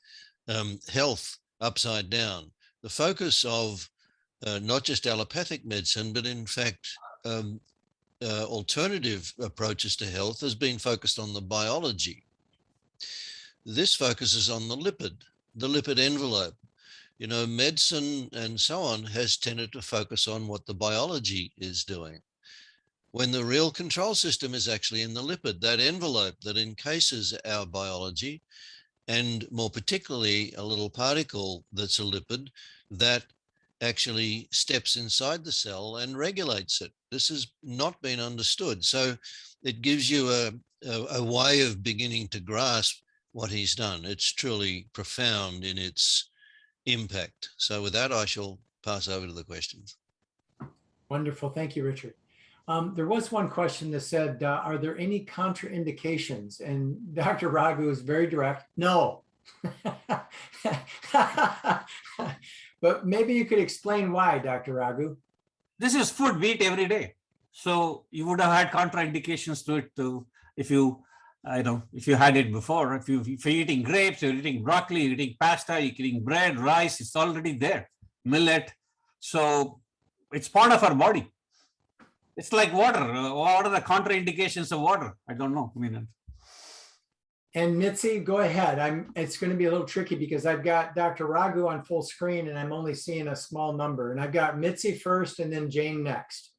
health upside down. The focus of not just allopathic medicine, but in fact, alternative approaches to health has been focused on the biology. This focuses on the lipid envelope. Medicine and so on has tended to focus on what the biology is doing, when the real control system is actually in the lipid, that envelope that encases our biology, and more particularly a little particle that's a lipid that actually steps inside the cell and regulates it. This has not been understood. So it gives you a way of beginning to grasp what he's done. It's truly profound in its impact. So with that, I shall pass over to the questions.
Wonderful. Thank you, Richard. There was one question that said, are there any contraindications? And Dr. Raghu is very direct. No. But maybe you could explain why, Dr. Raghu.
This is food we eat every day. So you would have had contraindications to it too, if you had it before. If you're eating grapes, you're eating broccoli, you're eating pasta, you're eating bread, rice, it's already there. Millet. So it's part of our body. It's like water. What are the contraindications of water? I don't know.
And Mitzi, go ahead. It's going to be a little tricky because I've got Dr. Raghu on full screen and I'm only seeing a small number. And I've got Mitzi first and then Jane next.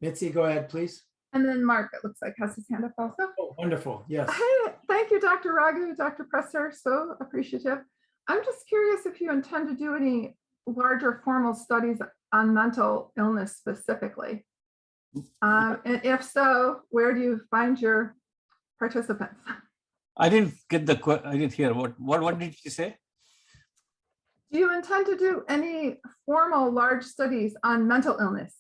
Mitzi, go ahead, please.
And then Mark, it looks like, has his hand up also.
Oh, wonderful. Yes.
Hey, thank you, Dr. Raghu, Dr. Presser. So appreciative. I'm just curious if you intend to do any larger formal studies on mental illness specifically. And if so, where do you find your participants?
I didn't get I didn't hear. What did you say?
Do you intend to do any formal large studies on mental illness?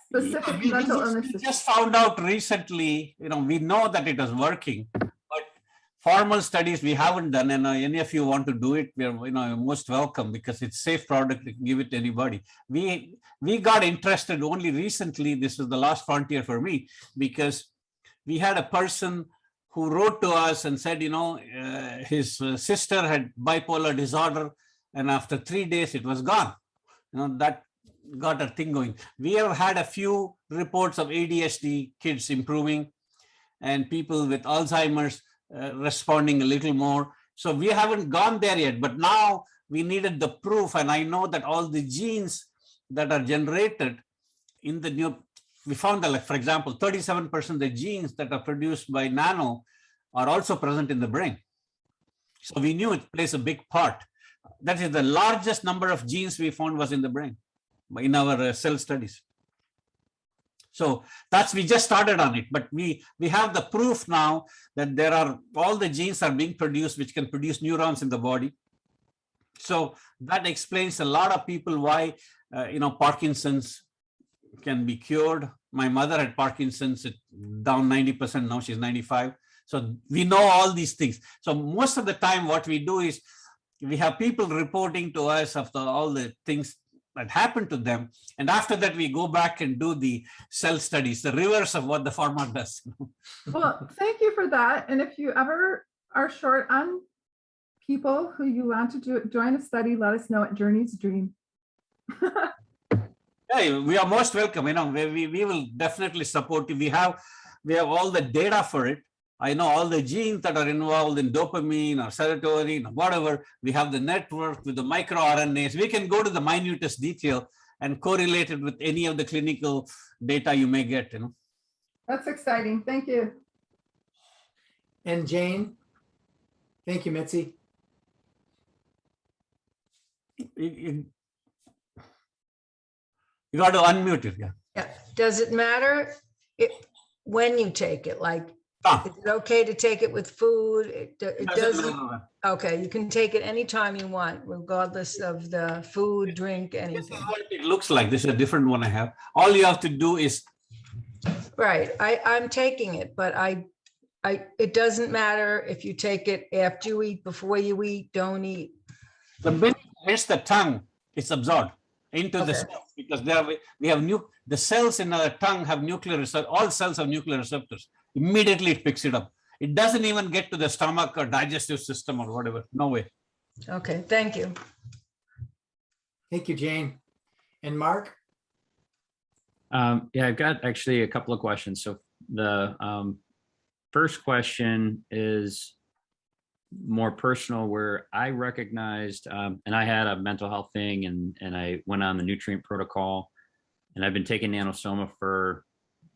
specific
we
mental
just,
illnesses.
we just found out recently, we know that it is working, but formal studies we haven't done. And any of you want to do it, we're you're most welcome, because it's safe product. You can give it to anybody. We got interested only recently. This is the last frontier for me, because we had a person who wrote to us and said, his sister had bipolar disorder, and after 3 days it was gone. That got a thing going. We have had a few reports of ADHD kids improving, and people with Alzheimer's responding a little more. So we haven't gone there yet, but now we needed the proof. And I know that all the genes that are generated in the new, we found that, like, for example, 37% of the genes that are produced by nano are also present in the brain. So we knew it plays a big part. That is the largest number of genes we found was in the brain in our cell studies. So we just started on it, but we have the proof now that there are all the genes are being produced, which can produce neurons in the body. So that explains a lot of people why, Parkinson's can be cured. My mother had Parkinson's, down 90%, now she's 95. So we know all these things. So most of the time what we do is we have people reporting to us after all the things that happened to them. And after that, we go back and do the cell studies, the reverse of what the pharma does.
Well, thank you for that. And if you ever are short on people who you want to join a study, let us know at Journey's Dream.
Yeah, we are most welcome. We will definitely support you. We have all the data for it. I know all the genes that are involved in dopamine or serotonin or whatever. We have the network with the microRNAs. We can go to the minutest detail and correlate it with any of the clinical data you may get.
That's exciting. Thank you.
And Jane, thank you, Mitzi.
You got to unmute it.
Yeah. Does it matter when you take it? Like, is it okay to take it with food? It doesn't. Okay, you can take it anytime you want, regardless of the food, drink, anything.
This is what it looks like. This is a different one I have. All you have to do is.
Right. I'm taking it, but it doesn't matter if you take it after you eat, before you eat, don't eat.
The minute it hits the tongue, it's absorbed into the cells, because the cells in our tongue have nuclear receptors. All cells have nuclear receptors. Immediately it picks it up. It doesn't even get to the stomach or digestive system or whatever. No way.
Okay, thank you.
Thank you, Jane. And Mark?
Yeah, I've got actually a couple of questions. So the first question is more personal, where I recognized, and I had a mental health thing, and I went on the nutrient protocol, and I've been taking NANO SOMA for,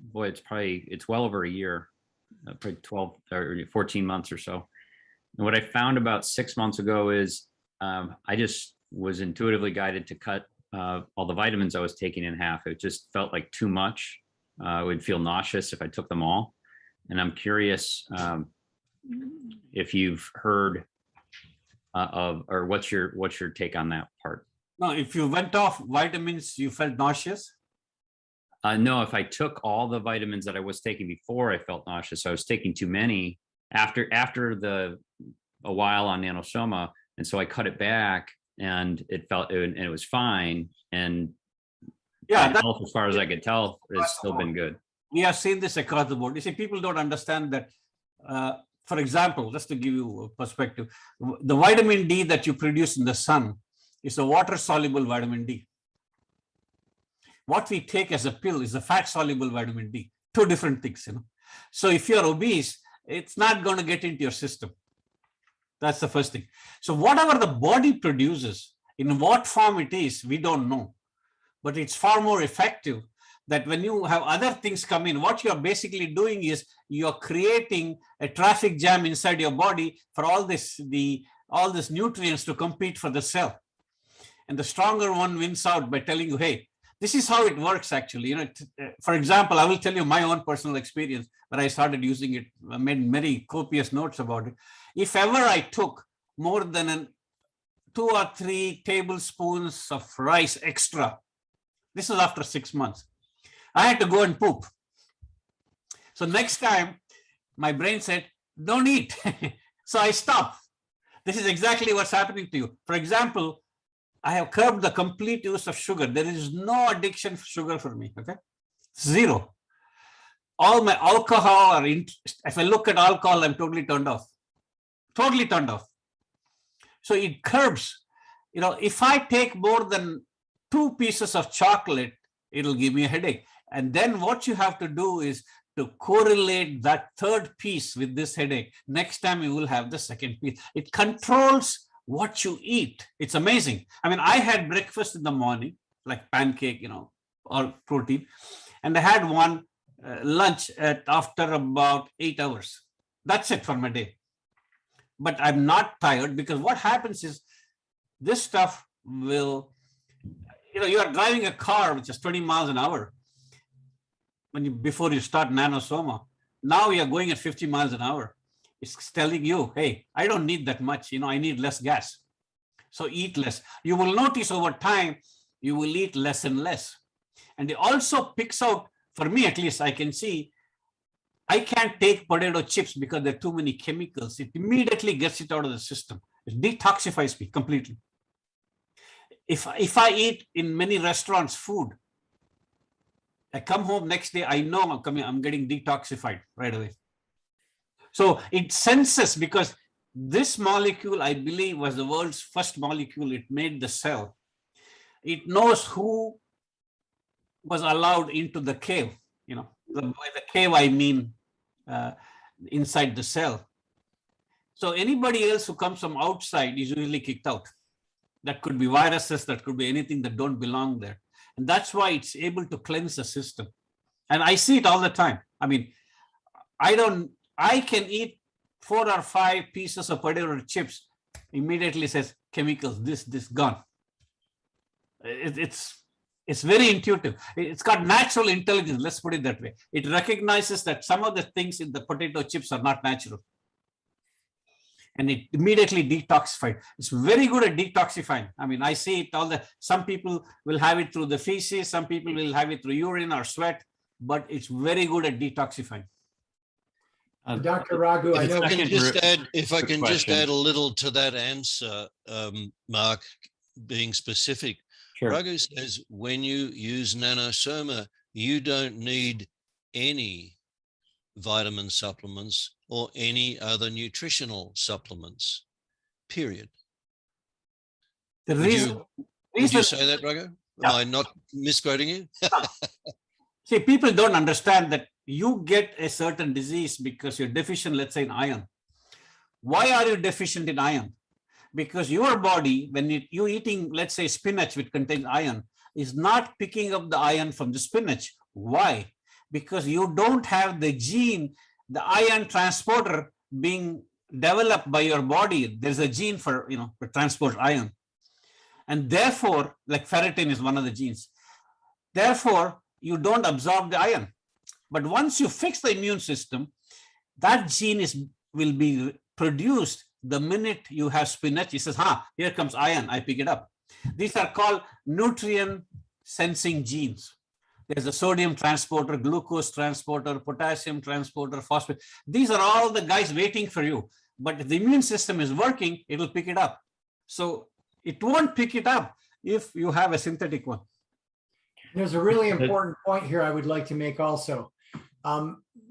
boy, it's well over a year, probably 12 or 14 months or so. And what I found about 6 months ago is I just was intuitively guided to cut all the vitamins I was taking in half. It just felt like too much. I would feel nauseous if I took them all. And I'm curious if you've heard or what's your take on that part?
No, if you went off vitamins, you felt nauseous?
No, if I took all the vitamins that I was taking before, I felt nauseous. I was taking too many after a while on NANO SOMA, and so I cut it back, and it was fine. And
yeah,
health, as far as I could tell, has still been good.
We have seen this across the board. You see, people don't understand that. For example, just to give you a perspective, the vitamin D that you produce in the sun is a water-soluble vitamin D. What we take as a pill is a fat-soluble vitamin D. Two different things, So if you're obese, it's not going to get into your system. That's the first thing. So whatever the body produces, in what form it is, we don't know. But it's far more effective that when you have other things come in, what you're basically doing is you're creating a traffic jam inside your body for all these nutrients to compete for the cell. And the stronger one wins out by telling you, hey, this is how it works actually. For example, I will tell you my own personal experience when I started using it. I made many copious notes about it. If ever I took more than 2 or 3 tablespoons of rice extra, this is after 6 months, I had to go and poop. So next time my brain said, don't eat. So I stopped. This is exactly what's happening to you. For example, I have curbed the complete use of sugar. There is no addiction for sugar for me, okay? Zero. All my alcohol, if I look at alcohol, I'm totally turned off. Totally turned off. So it curbs. You know, if I take more than 2 pieces of chocolate, it'll give me a headache. And then what you have to do is to correlate that 3rd piece with this headache. Next time you will have the 2nd piece. It controls what you eat. It's amazing. I mean, I had breakfast in the morning, like pancake, you know, or protein. And I had one lunch after about 8 hours. That's it for my day. But I'm not tired, because what happens is this stuff will, you know, you are driving a car which is 20 miles an hour before you start NANO SOMA. Now you're going at 50 miles an hour. It's telling you, hey, I don't need that much. You know, I need less gas. So eat less. You will notice over time, you will eat less and less. And it also picks out, for me at least, I can see, I can't take potato chips because there are too many chemicals. It immediately gets it out of the system. It detoxifies me completely. If I eat in many restaurants food, I come home next day, I know I'm getting detoxified right away. So it senses, because this molecule, I believe, was the world's first molecule. It made the cell. It knows who was allowed into the cave. You know, by the cave, I mean inside the cell. So anybody else who comes from outside is usually kicked out. That could be viruses, that could be anything that don't belong there. And that's why it's able to cleanse the system. And I see it all the time. I mean, I can eat 4 or 5 pieces of potato chips, immediately says chemicals, this gone. It's very intuitive. It's got natural intelligence, let's put it that way. It recognizes that some of the things in the potato chips are not natural. And it immediately detoxified. It's very good at detoxifying. I mean, I see it some people will have it through the feces, some people will have it through urine or sweat, but it's very good at detoxifying.
Dr. Raghu, I know.
If I can just add a little to that answer, Mark, being specific.
Sure.
Raghu says when you use NANO SOMA, you don't need any vitamin supplements or any other nutritional supplements, period. Would you say that, Raghu? Am I not misquoting you?
See, people don't understand that you get a certain disease because you're deficient, let's say, in iron. Why are you deficient in iron? Because your body, when you're eating, let's say, spinach which contains iron, is not picking up the iron from the spinach. Why? Because you don't have the gene, the iron transporter being developed by your body. There's a gene for transport iron. And therefore, like ferritin is one of the genes. Therefore, you don't absorb the iron. But once you fix the immune system, that gene will be produced the minute you have spinach. He says, here comes iron, I pick it up. These are called nutrient sensing genes. There's a sodium transporter, glucose transporter, potassium transporter, phosphate. These are all the guys waiting for you. But if the immune system is working, it will pick it up. So it won't pick it up if you have a synthetic one.
There's a really important point here I would like to make also.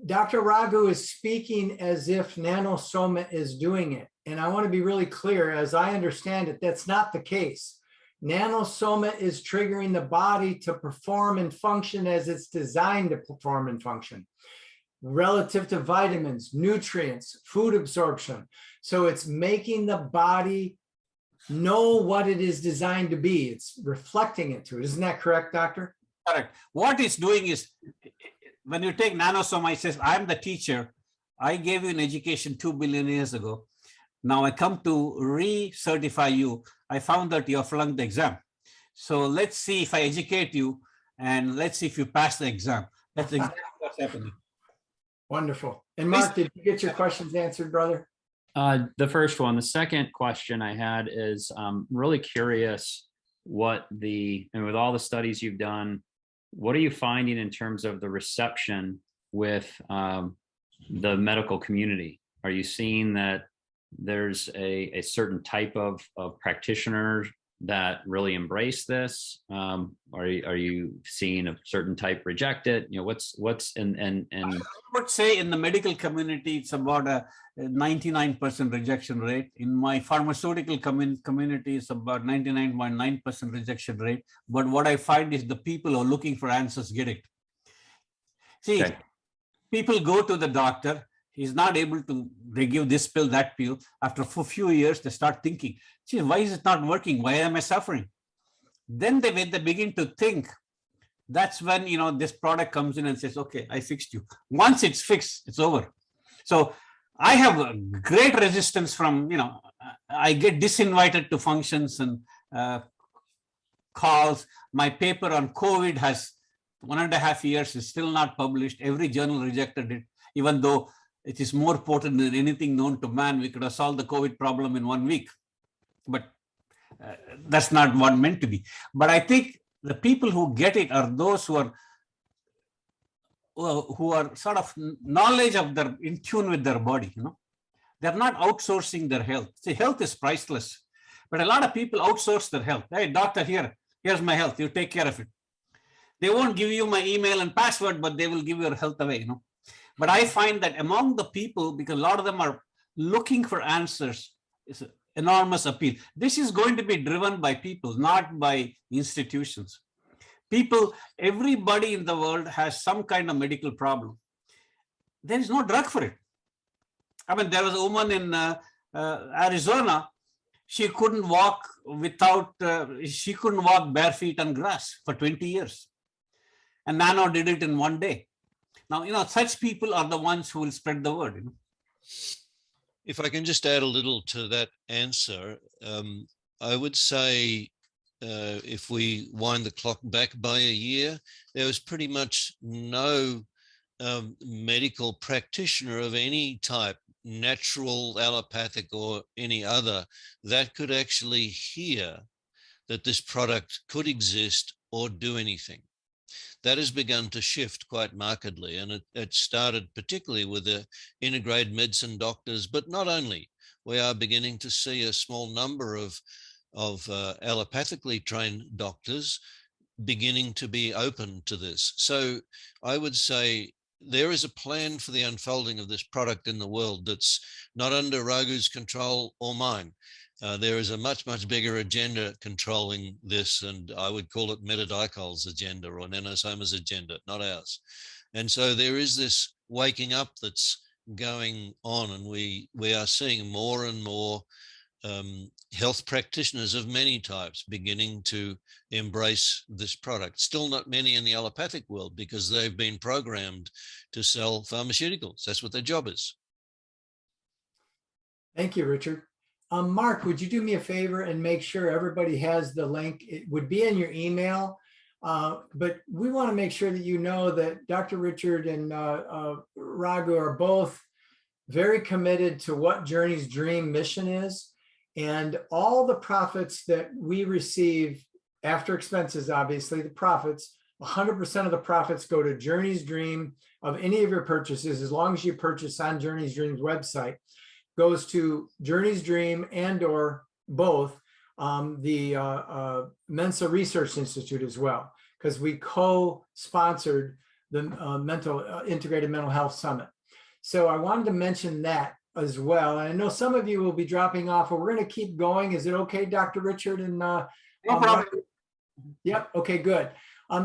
Dr. Raghu is speaking as if NANO SOMA is doing it. And I want to be really clear, as I understand it, that's not the case. NANO SOMA is triggering the body to perform and function as it's designed to perform and function relative to vitamins, nutrients, food absorption. So it's making the body know what it is designed to be. It's reflecting it to it. Isn't that correct, doctor?
Correct. What it's doing is, when you take NANO SOMA, it says, I'm the teacher. I gave you an education 2 billion years ago. Now I come to re-certify you. I found that you have flunked the exam. So let's see if I educate you, and let's see if you pass the exam. That's exactly what's happening.
Wonderful. And Mark, did you get your questions answered, brother?
The first one. The second question I had is really curious and with all the studies you've done, what are you finding in terms of the reception with the medical community? Are you seeing that there's a certain type of practitioner that really embrace this? Are you seeing a certain type reject it? You know, what's and
I would say in the medical community, it's about a 99% rejection rate. In my pharmaceutical community, it's about 99.9% rejection rate. But what I find is the people who are looking for answers get it. See,
okay.
people go to the doctor. He's not able to, they give this pill, that pill. After a few years, they start thinking, gee, why is it not working? Why am I suffering? Then when they begin to think, that's when, you know, this product comes in and says, okay, I fixed you. Once it's fixed, it's over. So I have a great resistance from, you know, I get disinvited to functions and calls. My paper on COVID has 1.5 years, is still not published. Every journal rejected it, even though it is more potent than anything known to man. We could have solved the COVID problem in 1 week, but that's not what meant to be. But I think the people who get it are those who are sort of knowledge of their, in tune with their body. You know, they're not outsourcing their health. See, health is priceless, but a lot of people outsource their health. Hey, doctor, here's my health. You take care of it. They won't give you my email and password, but they will give your health away. You know. But I find that among the people, because a lot of them are looking for answers, it's an enormous appeal. This is going to be driven by people, not by institutions. People, everybody in the world has some kind of medical problem. There is no drug for it. I mean, there was a woman in Arizona. She couldn't walk she couldn't walk bare feet on grass for 20 years. And Nano did it in 1 day. Now, you know, such people are the ones who will spread the word. You know?
If I can just add a little to that answer, I would say if we wind the clock back by a year, there was pretty much no medical practitioner of any type, natural, allopathic, or any other, that could actually hear that this product could exist or do anything. That has begun to shift quite markedly, and it started particularly with the integrated medicine doctors, but not only. We are beginning to see a small number of allopathically trained doctors beginning to be open to this. So I would say there is a plan for the unfolding of this product in the world that's not under Raghu's control or mine. There is a much, much bigger agenda controlling this, and I would call it Metadicol's agenda or NANO SOMA's agenda, not ours. And so there is this waking up that's going on, and we are seeing more and more health practitioners of many types beginning to embrace this product. Still not many in the allopathic world because they've been programmed to sell pharmaceuticals. That's what their job is.
Thank you, Richard. Mark, would you do me a favor and make sure everybody has the link? It would be in your email, but we want to make sure that you know that Dr. Richard and Raghu are both very committed to what Journey's dream mission is. And all the profits that we receive after expenses, obviously the profits, 100% of the profits go to Journey's dream of any of your purchases, as long as you purchase on Journey's Dream's website, goes to Journey's Dream and or both the Mensa Research Institute as well, because we co-sponsored the Integrated Mental Health Summit. So I wanted to mention that as well. And I know some of you will be dropping off, but we're going to keep going. Is it okay, Dr. Richard? And
no problem.
Yep. Okay, good.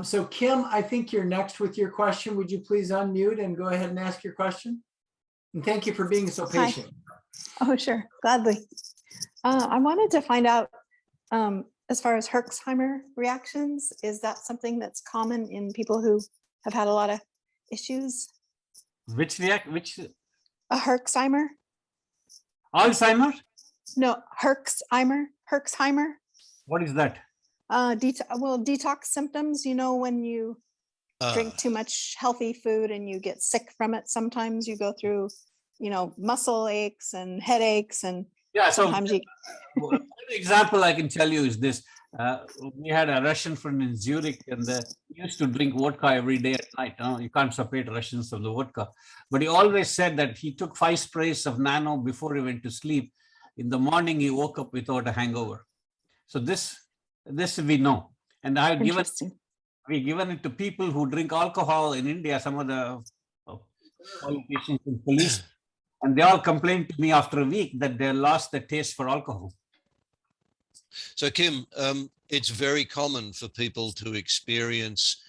So Kim, I think you're next with your question. Would you please unmute and go ahead and ask your question? And thank you for being so patient.
Hi. Oh, sure. Gladly. I wanted to find out, as far as Herxheimer reactions, is that something that's common in people who have had a lot of issues?
Which?
A Herxheimer?
Alzheimer?
No, Herxheimer.
What is that?
Detox symptoms, you know, when you drink too much healthy food and you get sick from it. Sometimes you go through, you know, muscle aches and headaches, and
yeah. So
sometimes
one example I can tell you is this: We had a Russian friend in Zurich, and he used to drink vodka every day at night. You can't separate Russians from the vodka. But he always said that he took 5 sprays of nano before he went to sleep. In the morning, he woke up without a hangover. So this we know. And we've given it to people who drink alcohol in India, some of the politicians and police, and they all complained to me after a week that they lost the taste for alcohol.
So Kim, it's very common for people to experience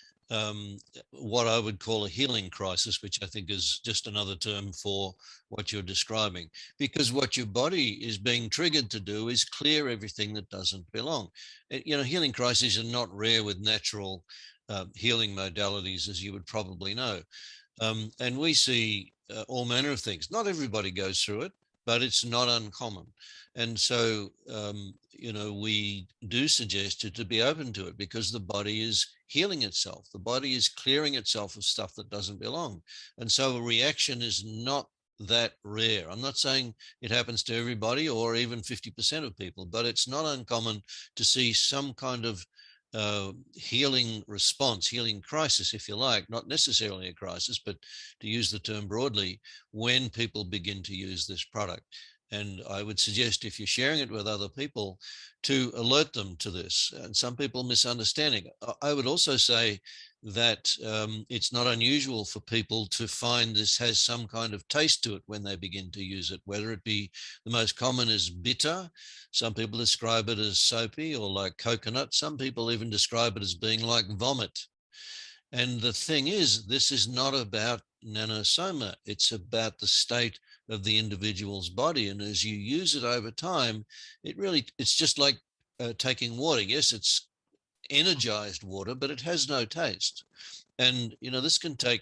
what I would call a healing crisis, which I think is just another term for what you're describing, because what your body is being triggered to do is clear everything that doesn't belong. You know, healing crises are not rare with natural healing modalities, as you would probably know. And we see all manner of things. Not everybody goes through it, but it's not uncommon. And so, you know, we do suggest you to be open to it because the body is healing itself. The body is clearing itself of stuff that doesn't belong. And so a reaction is not that rare. I'm not saying it happens to everybody or even 50% of people, but it's not uncommon to see some kind of healing response, healing crisis, if you like, not necessarily a crisis, but to use the term broadly, when people begin to use this product. And I would suggest if you're sharing it with other people to alert them to this. And some people misunderstanding. I would also say that it's not unusual for people to find this has some kind of taste to it when they begin to use it, whether it be the most common is bitter. Some people describe it as soapy or like coconut. Some people even describe it as being like vomit. And the thing is, this is not about NANO SOMA. It's about the state of the individual's body. And as you use it over time, it's just like taking water. Yes, it's energized water, but it has no taste. And, you know, this can take,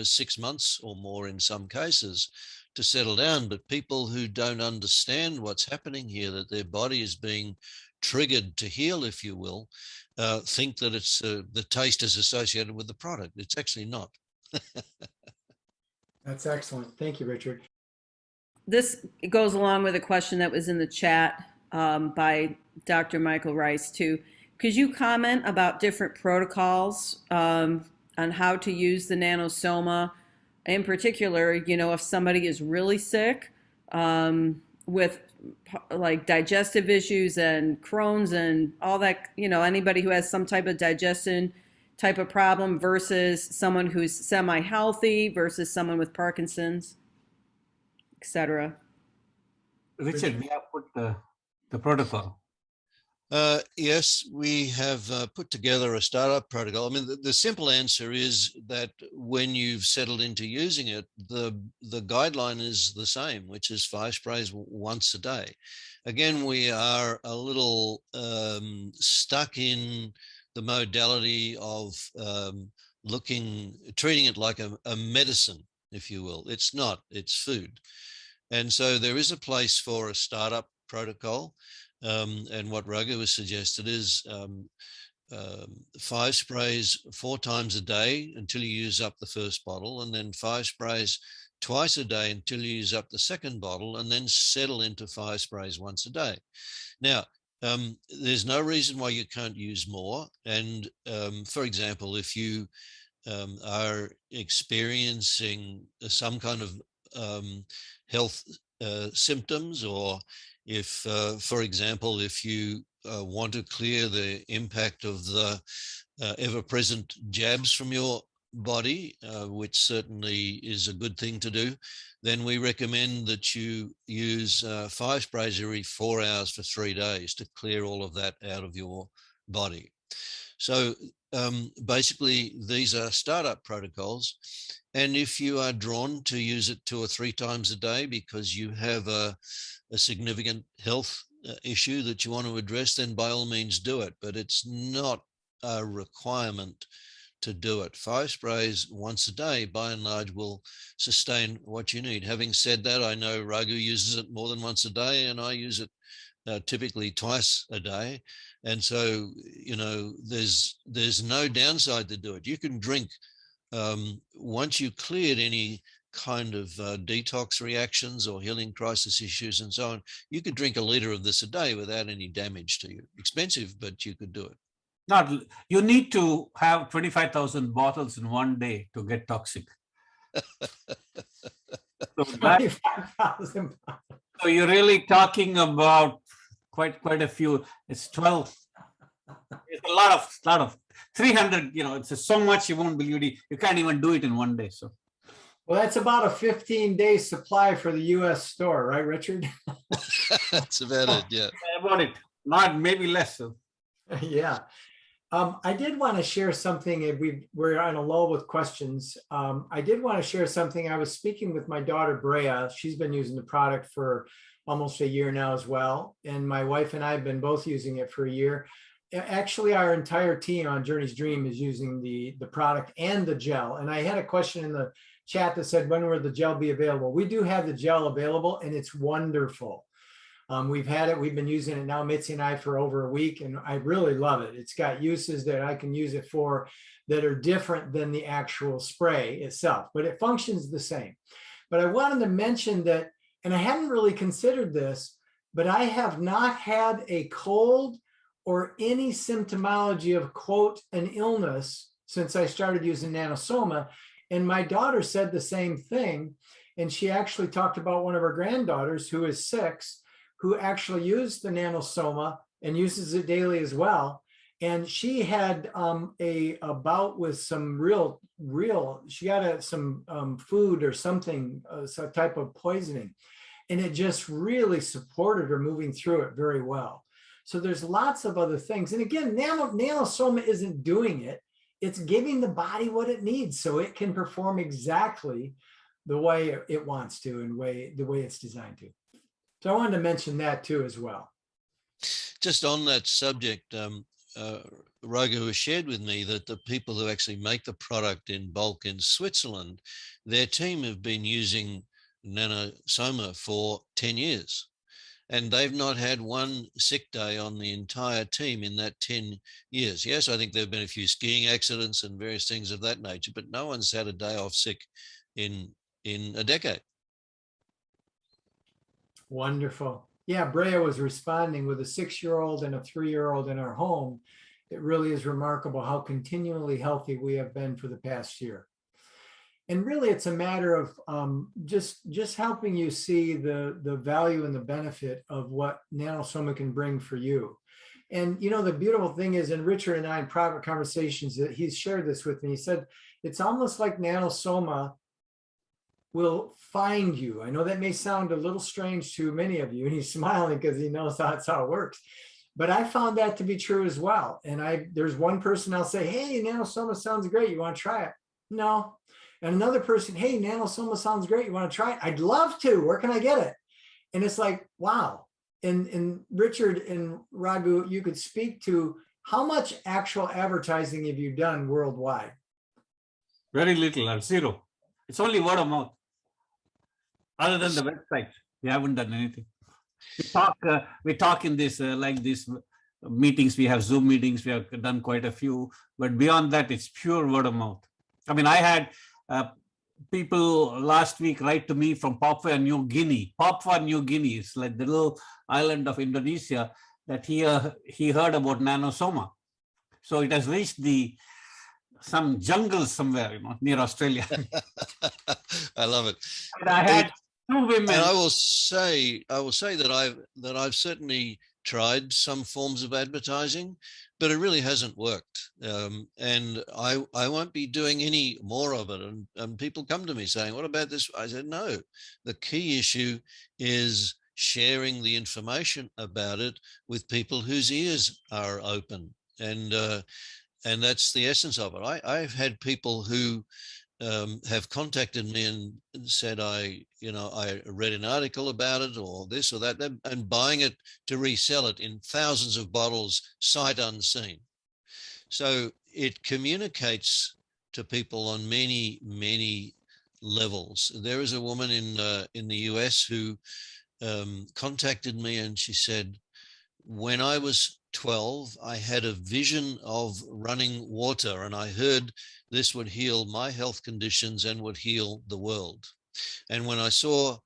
6 months or more in some cases to settle down. But people who don't understand what's happening here, that their body is being triggered to heal, if you will, think that it's the taste is associated with the product. It's actually not.
That's excellent. Thank you, Richard.
This goes along with a question that was in the chat by Dr. Michael Rice too. Could you comment about different protocols on how to use the NANO SOMA? In particular, if somebody is really sick with like digestive issues and Crohn's and all that, anybody who has some type of digestion type of problem versus someone who's semi-healthy versus someone with Parkinson's, etc.
Richard, we have put the protocol.
Yes, we have put together a startup protocol. I mean, the simple answer is that when you've settled into using it, the guideline is the same, which is 5 sprays once a day. Again, we are a little stuck in the modality of treating it like a medicine, if you will. It's not, it's food. And so there is a place for a startup protocol. And what Raghu has suggested is 5 sprays 4 times a day until you use up the first bottle, and then 5 sprays twice a day until you use up the second bottle, and then settle into 5 sprays once a day. Now, there's no reason why you can't use more. And for example, if you are experiencing some kind of health symptoms, or if, for example, if you want to clear the impact of the ever-present jabs from your body, which certainly is a good thing to do, then we recommend that you use 5 sprays every 4 hours for 3 days to clear all of that out of your body. So basically, these are startup protocols. And if you are drawn to use it 2 or 3 times a day because you have a significant health issue that you want to address, then by all means do it. But it's not a requirement to do it. 5 sprays once a day, by and large, will sustain what you need. Having said that, I know Raghu uses it more than once a day, and I use it typically twice a day. And so, there's no downside to do it. You can drink, once you cleared any kind of detox reactions or healing crisis issues and so on, you could drink a liter of this a day without any damage to you. Expensive, but you could do it.
Not, you need to have 25,000 bottles in one day to get toxic. So,
25,000.
so you're really talking about quite a few. It's 12. It's a lot of 300. You know, it's so much you won't believe it. You can't even do it in one day. So.
Well, that's about a 15-day supply for the U.S. store, right, Richard?
That's about it, yeah.
About it, not maybe less. So.
Yeah. I did want to share something. If we're on a lull with questions, I did want to share something. I was speaking with my daughter, Brea. She's been using the product for almost a year now as well. And my wife and I have been both using it for a year. Actually, our entire team on Journey's Dream is using the product and the gel. And I had a question in the chat that said, when will the gel be available? We do have the gel available, and it's wonderful. We've had it, we've been using it now, Mitzi and I, for over a week, and I really love it. It's got uses that I can use it for that are different than the actual spray itself, but it functions the same. But I wanted to mention that, and I hadn't really considered this, but I have not had a cold or any symptomology of, quote, an illness since I started using NANO SOMA. And my daughter said the same thing. And she actually talked about one of her granddaughters who is 6, who actually used the NANO SOMA and uses it daily as well. And she had a bout with some she got some food or something, some type of poisoning. And it just really supported her moving through it very well. So there's lots of other things. And again, NANO SOMA isn't doing it. It's giving the body what it needs so it can perform exactly the way it wants to and the way it's designed to. So I wanted to mention that too as well.
Just on that subject, Raghu has shared with me that the people who actually make the product in bulk in Switzerland, their team have been using NANO SOMA for 10 years. And they've not had one sick day on the entire team in that 10 years. Yes, I think there have been a few skiing accidents and various things of that nature, but no one's had a day off sick in a decade.
Wonderful. Yeah, Brea was responding with a 6-year-old and a 3-year-old in our home. It really is remarkable how continually healthy we have been for the past year. And really, it's a matter of just helping you see the value and the benefit of what NANO SOMA can bring for you. And, you know, the beautiful thing is, and Richard and I in private conversations, that he's shared this with me, he said, it's almost like NANO SOMA will find you. I know that may sound a little strange to many of you, and he's smiling because he knows that's how it works. But I found that to be true as well. And there's one person I'll say, hey, NANO SOMA sounds great. You want to try it? No. And another person, hey, NANO SOMA sounds great. You want to try it? I'd love to. Where can I get it? And it's like, wow. And Richard and Raghu, you could speak to how much actual advertising have you done worldwide?
Very little, zero. It's only word of mouth. Other than the website, we haven't done anything. We talk in this like these meetings. We have Zoom meetings. We have done quite a few, but beyond that, it's pure word of mouth. I mean, I had people last week write to me from Papua New Guinea. Papua New Guinea is like the little island of Indonesia that he heard about NANO SOMA. So it has reached some jungle somewhere, near Australia.
I love it.
And I had 2 women.
And I will say that I've certainly tried some forms of advertising, but it really hasn't worked. And I won't be doing any more of it. And people come to me saying, what about this? I said, no, the key issue is sharing the information about it with people whose ears are open. And that's the essence of it. I've had people who have contacted me and said, I read an article about it or this or that, and buying it to resell it in thousands of bottles, sight unseen. So it communicates to people on many, many levels. There is a woman in the US who contacted me, and she said, when I was 12, I had a vision of running water, and I heard this would heal my health conditions and would heal the world. And when I saw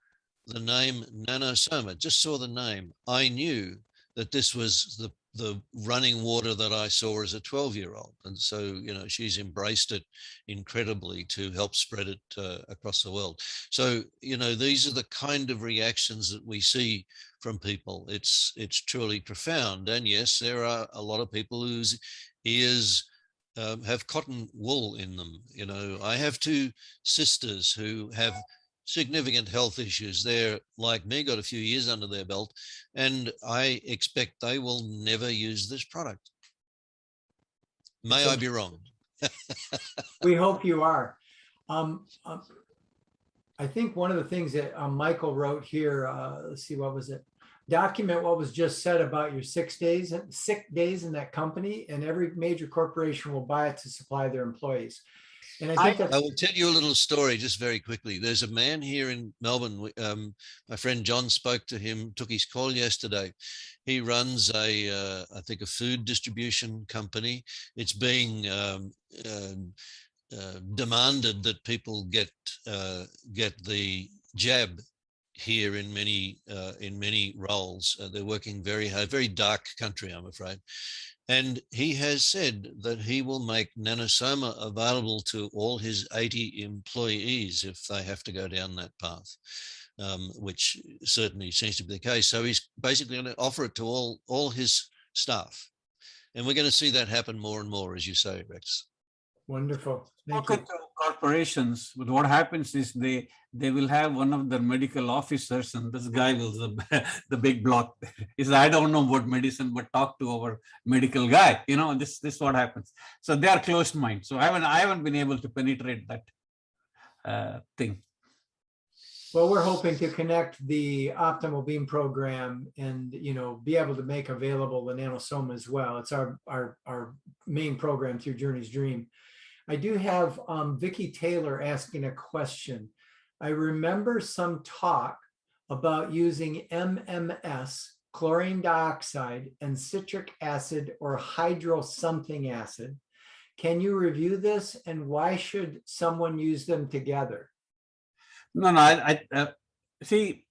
the name NANO SOMA, just saw the name, I knew that this was the running water that I saw as a 12-year-old. And so, you know, she's embraced it incredibly to help spread it across the world. So, you know, these are the kind of reactions that we see from people. It's truly profound. And yes, there are a lot of people whose ears have cotton wool in them. You know, I have two sisters who have significant health issues. They're like me, got a few years under their belt, and I expect they will never use this product. May I be wrong?
We hope you are. I think one of the things that Michael wrote here, let's see, what was it? Document what was just said about your sick days in that company, and every major corporation will buy it to supply their employees. And I think
I will tell you a little story just very quickly. There's a man here in Melbourne. My friend John spoke to him, took his call yesterday. He runs I think a food distribution company. It's being demanded that people get the jab here in many roles. They're working very hard, very dark country, I'm afraid. And he has said that he will make NANO SOMA available to all his 80 employees if they have to go down that path, which certainly seems to be the case. So he's basically going to offer it to all his staff. And we're going to see that happen more and more, as you say, Rex.
Wonderful. Thank
Talking
you.
to corporations, but what happens is they will have one of their medical officers, and this guy was the big block. He said, I don't know about medicine, but talk to our medical guy. You know, this what happens. So they are closed mind. So I haven't been able to penetrate that thing.
Well, we're hoping to connect the Optimal Beam program and, you know, be able to make available the NANO SOMA as well. It's our main program through Journey's Dream. I do have Vicki Taylor asking a question. I remember some talk about using MMS, chlorine dioxide, and citric acid or hydro something acid. Can you review this, and why should someone use them together?
No, I see,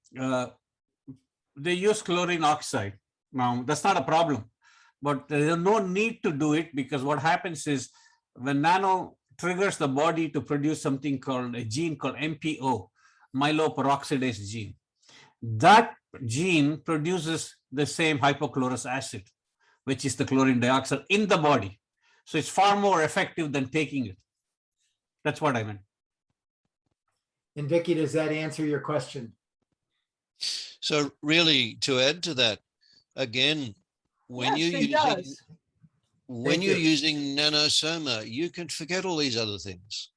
they use chlorine oxide. Now, that's not a problem, but there's no need to do it, because what happens is when nano triggers the body to produce something called a gene called MPO, myeloperoxidase gene. That gene produces the same hypochlorous acid, which is the chlorine dioxide in the body. So it's far more effective than taking it. That's what I meant.
And Vicki, does that answer your question?
So really, to add to that, again, when
Yes,
you're using NANO SOMA, you can forget all these other things.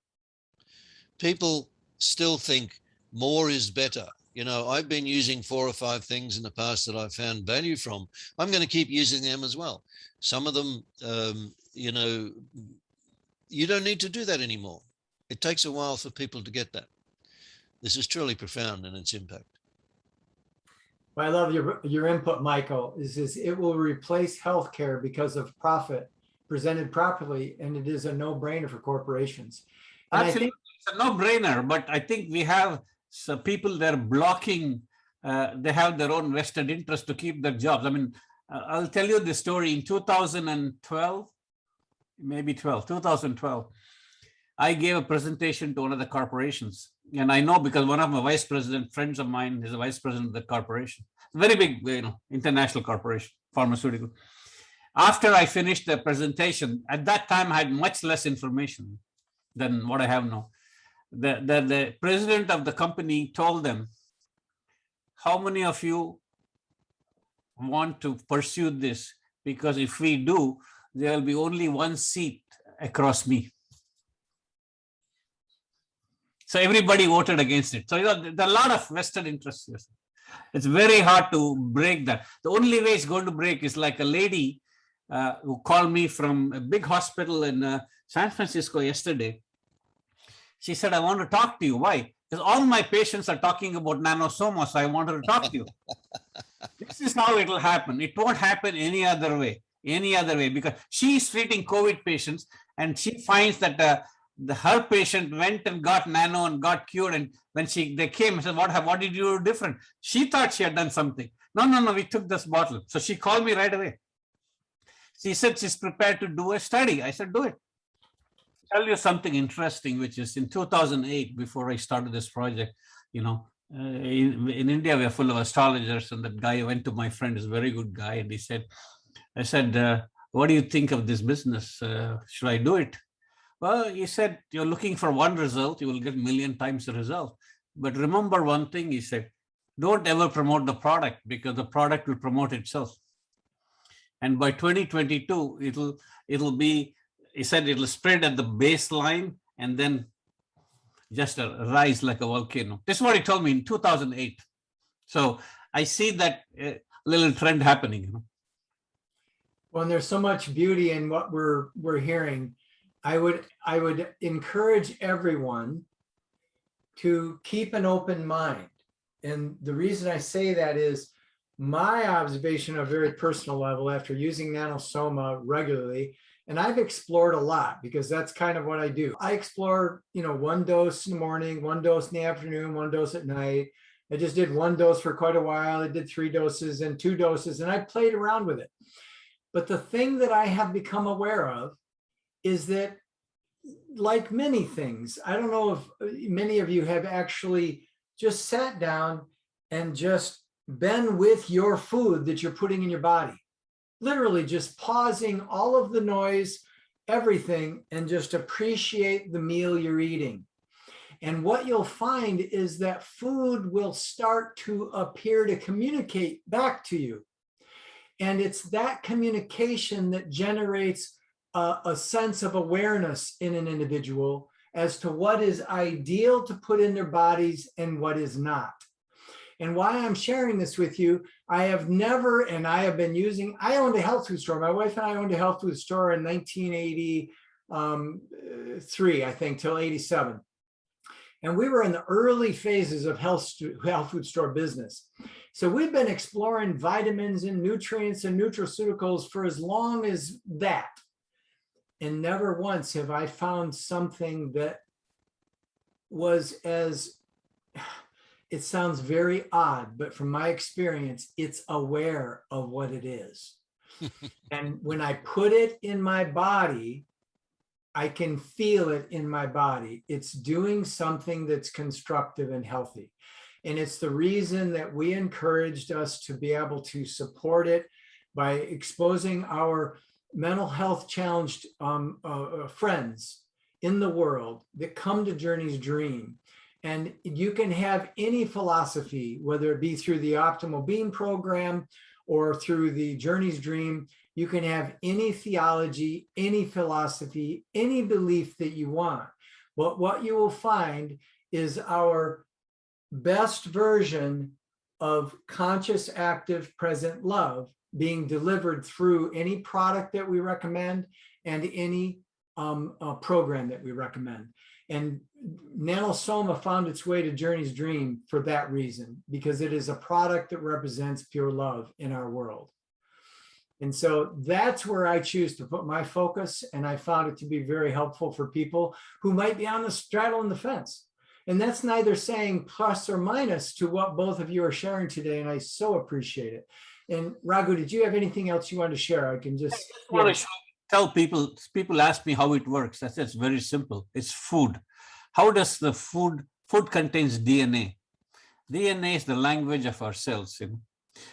People still think more is better. You know, I've been using 4 or 5 things in the past that I've found value from. I'm going to keep using them as well. Some of them, you know, you don't need to do that anymore. It takes a while for people to get that. This is truly profound in its impact.
Well, I love your input, Michael. Is it will replace healthcare because of profit presented properly, and it is a no-brainer for corporations. And
Absolutely, it's a no-brainer. But I think we have some people that are blocking. They have their own vested interest to keep their jobs. I mean, I'll tell you the story. In 2012, maybe 2012, I gave a presentation to one of the corporations. And I know because one of my vice president friends of mine is a vice president of the corporation, very big, you know, international corporation, pharmaceutical. After I finished the presentation, at that time I had much less information than what I have now. The president of the company told them, how many of you want to pursue this? Because if we do, there will be only one seat across me. So everybody voted against it. So, you know, there are a lot of vested interests here. It's very hard to break that. The only way it's going to break is like a lady who called me from a big hospital in San Francisco yesterday. She said, I want to talk to you. Why? Because all my patients are talking about NANO SOMA, so I wanted to talk to you. This is how it will happen. It won't happen any other way, because she is treating COVID patients, and she finds that her patient went and got nano and got cured. And when they came and said, what did you do different? She thought she had done something. No, we took this bottle. So she called me right away. She said she's prepared to do a study. I said, do it. Tell you something interesting, which is in 2008, before I started this project, in India, we are full of astrologers. And that guy went to my friend, is a very good guy. And I said, what do you think of this business? Should I do it? Well, he said, you're looking for one result, you will get a million times the result. But remember one thing, he said, don't ever promote the product, because the product will promote itself. And by 2022, it'll be, he said, it'll spread at the baseline and then just rise like a volcano. This is what he told me in 2008. So I see that little trend happening.
Well, and there's so much beauty in what we're hearing. I would encourage everyone to keep an open mind. And the reason I say that is my observation on a very personal level after using NANO SOMA regularly, and I've explored a lot because that's kind of what I do. I explore, one dose in the morning, one dose in the afternoon, one dose at night. I just did one dose for quite a while. I did 3 doses and 2 doses, and I played around with it. But the thing that I have become aware of is that, like many things, I don't know if many of you have actually just sat down and just been with your food that you're putting in your body. Literally just pausing all of the noise, everything, and just appreciate the meal you're eating. And what you'll find is that food will start to appear to communicate back to you. And it's that communication that generates a sense of awareness in an individual as to what is ideal to put in their bodies and what is not. And why I'm sharing this with you, I owned a health food store. My wife and I owned a health food store in 1983, I think, till 87. And we were in the early phases of health food store business. So we've been exploring vitamins and nutrients and nutraceuticals for as long as that. And never once have I found something that was it sounds very odd, but from my experience, it's aware of what it is. And when I put it in my body, I can feel it in my body. It's doing something that's constructive and healthy. And it's the reason that we encouraged us to be able to support it by exposing our mental health challenged friends in the world that come to Journey's Dream. And you can have any philosophy, whether it be through the Optimal Being program or through the Journey's Dream. You can have any theology, any philosophy, any belief that you want. But what you will find is our best version of conscious, active, present love being delivered through any product that we recommend and any program that we recommend. And NANO SOMA found its way to Journey's Dream for that reason, because it is a product that represents pure love in our world. And so that's where I choose to put my focus. And I found it to be very helpful for people who might be on the straddling the fence. And that's neither saying plus or minus to what both of you are sharing today. And I so appreciate it. And Raghu, did you have anything else you want to share? I can just
tell people ask me how it works. I said it's very simple. It's food. How does the food contains DNA? DNA is the language of our cells.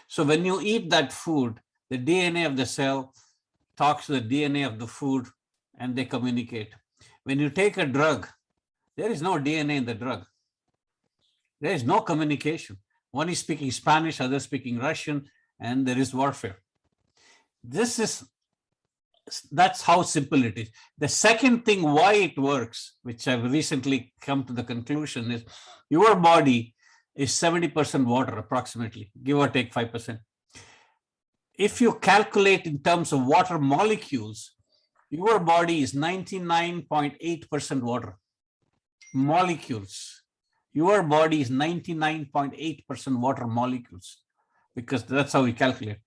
So when you eat that food, the DNA of the cell talks to the DNA of the food and they communicate. When you take a drug, there is no DNA in the drug. There is no communication. One is speaking Spanish, other speaking Russian, and there is warfare. That's how simple it is. The second thing why it works, which I've recently come to the conclusion, is your body is 70% water approximately, give or take 5%. If you calculate in terms of water molecules, your body is 99.8% water. Molecules. Your body is 99.8% water molecules, because that's how we calculate.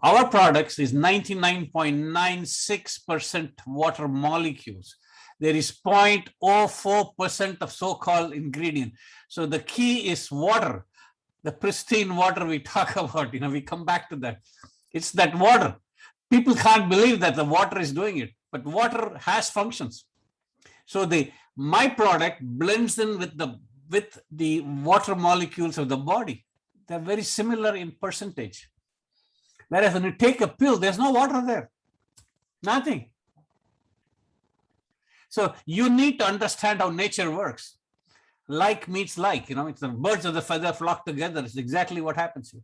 Our products is 99.96% water molecules. there is 0.04% of so-called ingredient. So the key is water, the pristine water we talk about, we come back to that. It's that water. People can't believe that the water is doing it, but water has functions. So my product blends in with the water molecules of the body. They're very similar in percentage. Whereas when you take a pill, there's no water there, nothing. So you need to understand how nature works. Like meets like, it's the birds of the feather flock together. It's exactly what happens here.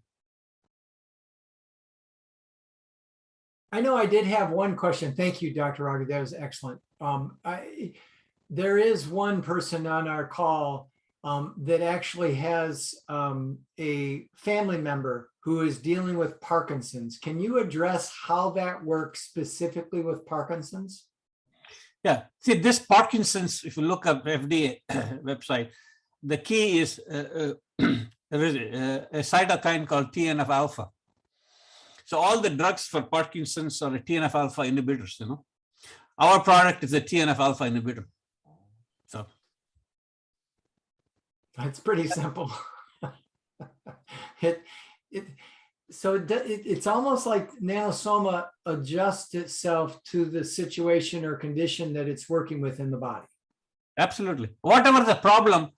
I know I did have one question. Thank you, Dr. Raghavan. That was excellent. There is one person on our call that actually has a family member who is dealing with Parkinson's. Can you address how that works specifically with Parkinson's?
Yeah, see this Parkinson's, if you look up FDA website, the key is there is a cytokine called TNF alpha. So all the drugs for Parkinson's are TNF alpha inhibitors, Our product is a TNF alpha inhibitor. So
it's pretty simple. It's almost like NANO SOMA adjusts itself to the situation or condition that it's working with in the body.
Absolutely. Whatever the problem,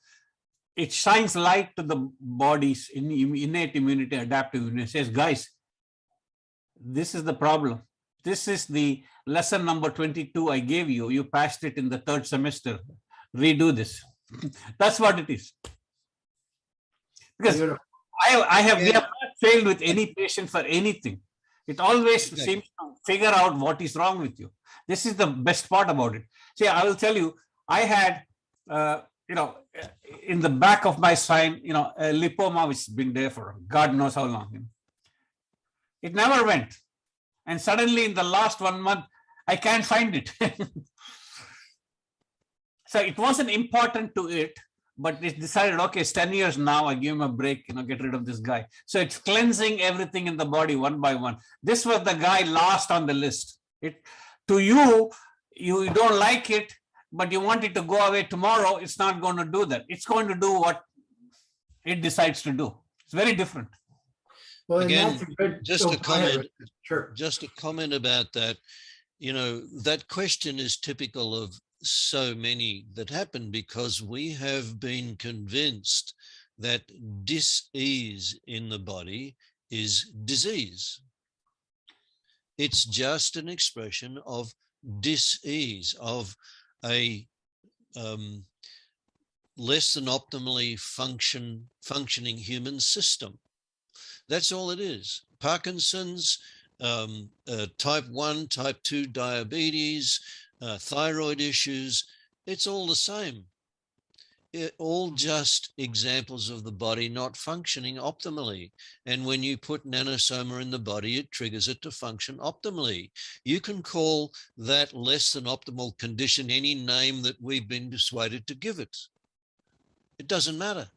it shines light to the body's innate immunity, adaptive immunity. It says, guys, this is the problem. This is the lesson number 22 I gave you. You passed it in the 3rd semester. Redo this. That's what it is. Because we have not failed with any patient for anything. It always seems to figure out what is wrong with you. This is the best part about it. See, I will tell you, I had, in the back of my spine, a lipoma which has been there for God knows how long. It never went. And suddenly in the last 1 month, I can't find it. So it wasn't important to it, but it decided, okay, it's 10 years now, I give him a break, get rid of this guy. So it's cleansing everything in the body one by one. This was the guy last on the list. To you don't like it, but you want it to go away tomorrow. It's not going to do that. It's going to do what it decides to do. It's very different.
Well,
again, just a comment.
Sure.
Just a comment about that. That question is typical of so many that happen because we have been convinced that dis-ease in the body is disease. It's just an expression of dis-ease, of a less than optimally functioning human system. That's all it is. Parkinson's, type 1, type 2 diabetes, thyroid issues, it's all the same. All just examples of the body not functioning optimally. And when you put NANO SOMA in the body, it triggers it to function optimally. You can call that less than optimal condition any name that we've been persuaded to give it. It doesn't matter.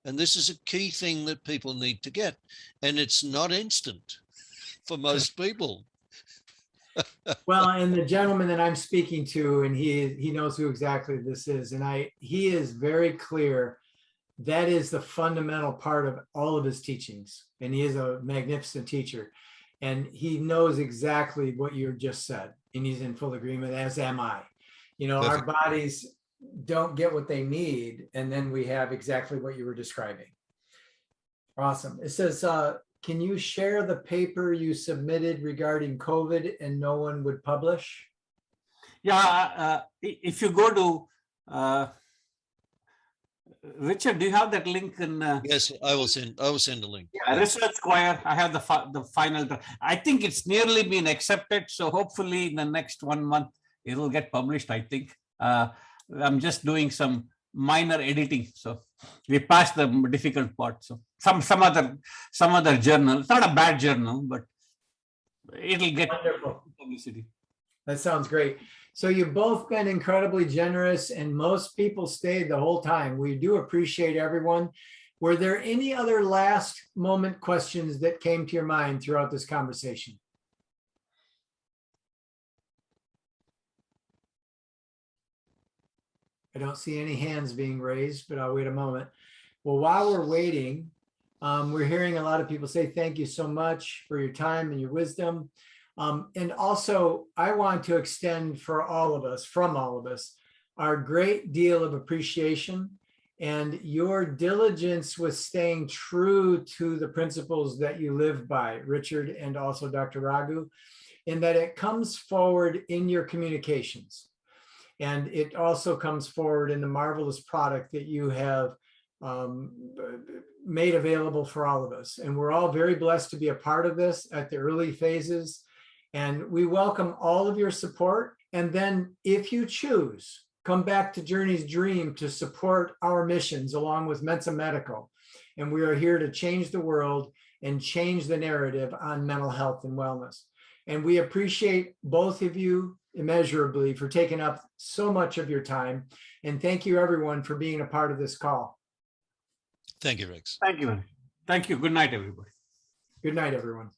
And this is a key thing that people need to get. And it's not instant for most people.
Well, and the gentleman that I'm speaking to, and he knows who exactly this is, and he is very clear that is the fundamental part of all of his teachings. And he is a magnificent teacher. And he knows exactly what you just said. And he's in full agreement, as am I. Perfect. Our bodies don't get what they need, and then we have exactly what you were describing. Awesome. It says, can you share the paper you submitted regarding COVID and no one would publish?
Yeah, if you go to Richard, do you have that link?
Yes, I will send a link.
Yeah, Research Square. I have the final. I think it's nearly been accepted, so hopefully in the next 1 month it will get published. I think I'm just doing some minor editing, so we passed the difficult part. So some other journal. It's not a bad journal, but it'll get publicity.
That sounds great. So you've both been incredibly generous, and most people stayed the whole time. We do appreciate everyone. Were there any other last moment questions that came to your mind throughout this conversation? I don't see any hands being raised, but I'll wait a moment. Well, while we're waiting, we're hearing a lot of people say thank you so much for your time and your wisdom. And also, I want to extend from all of us, our great deal of appreciation and your diligence with staying true to the principles that you live by, Richard and also Dr. Raghu, in that it comes forward in your communications. And it also comes forward in the marvelous product that you have made available for all of us. And we're all very blessed to be a part of this at the early phases. And we welcome all of your support. And then if you choose, come back to Journey's Dream to support our missions along with Mensa Medical. And we are here to change the world and change the narrative on mental health and wellness. And we appreciate both of you immeasurably for taking up so much of your time. And thank you everyone for being a part of this call.
Thank you, Rex.
Thank you. Thank you. Good night, everybody.
Good night, everyone.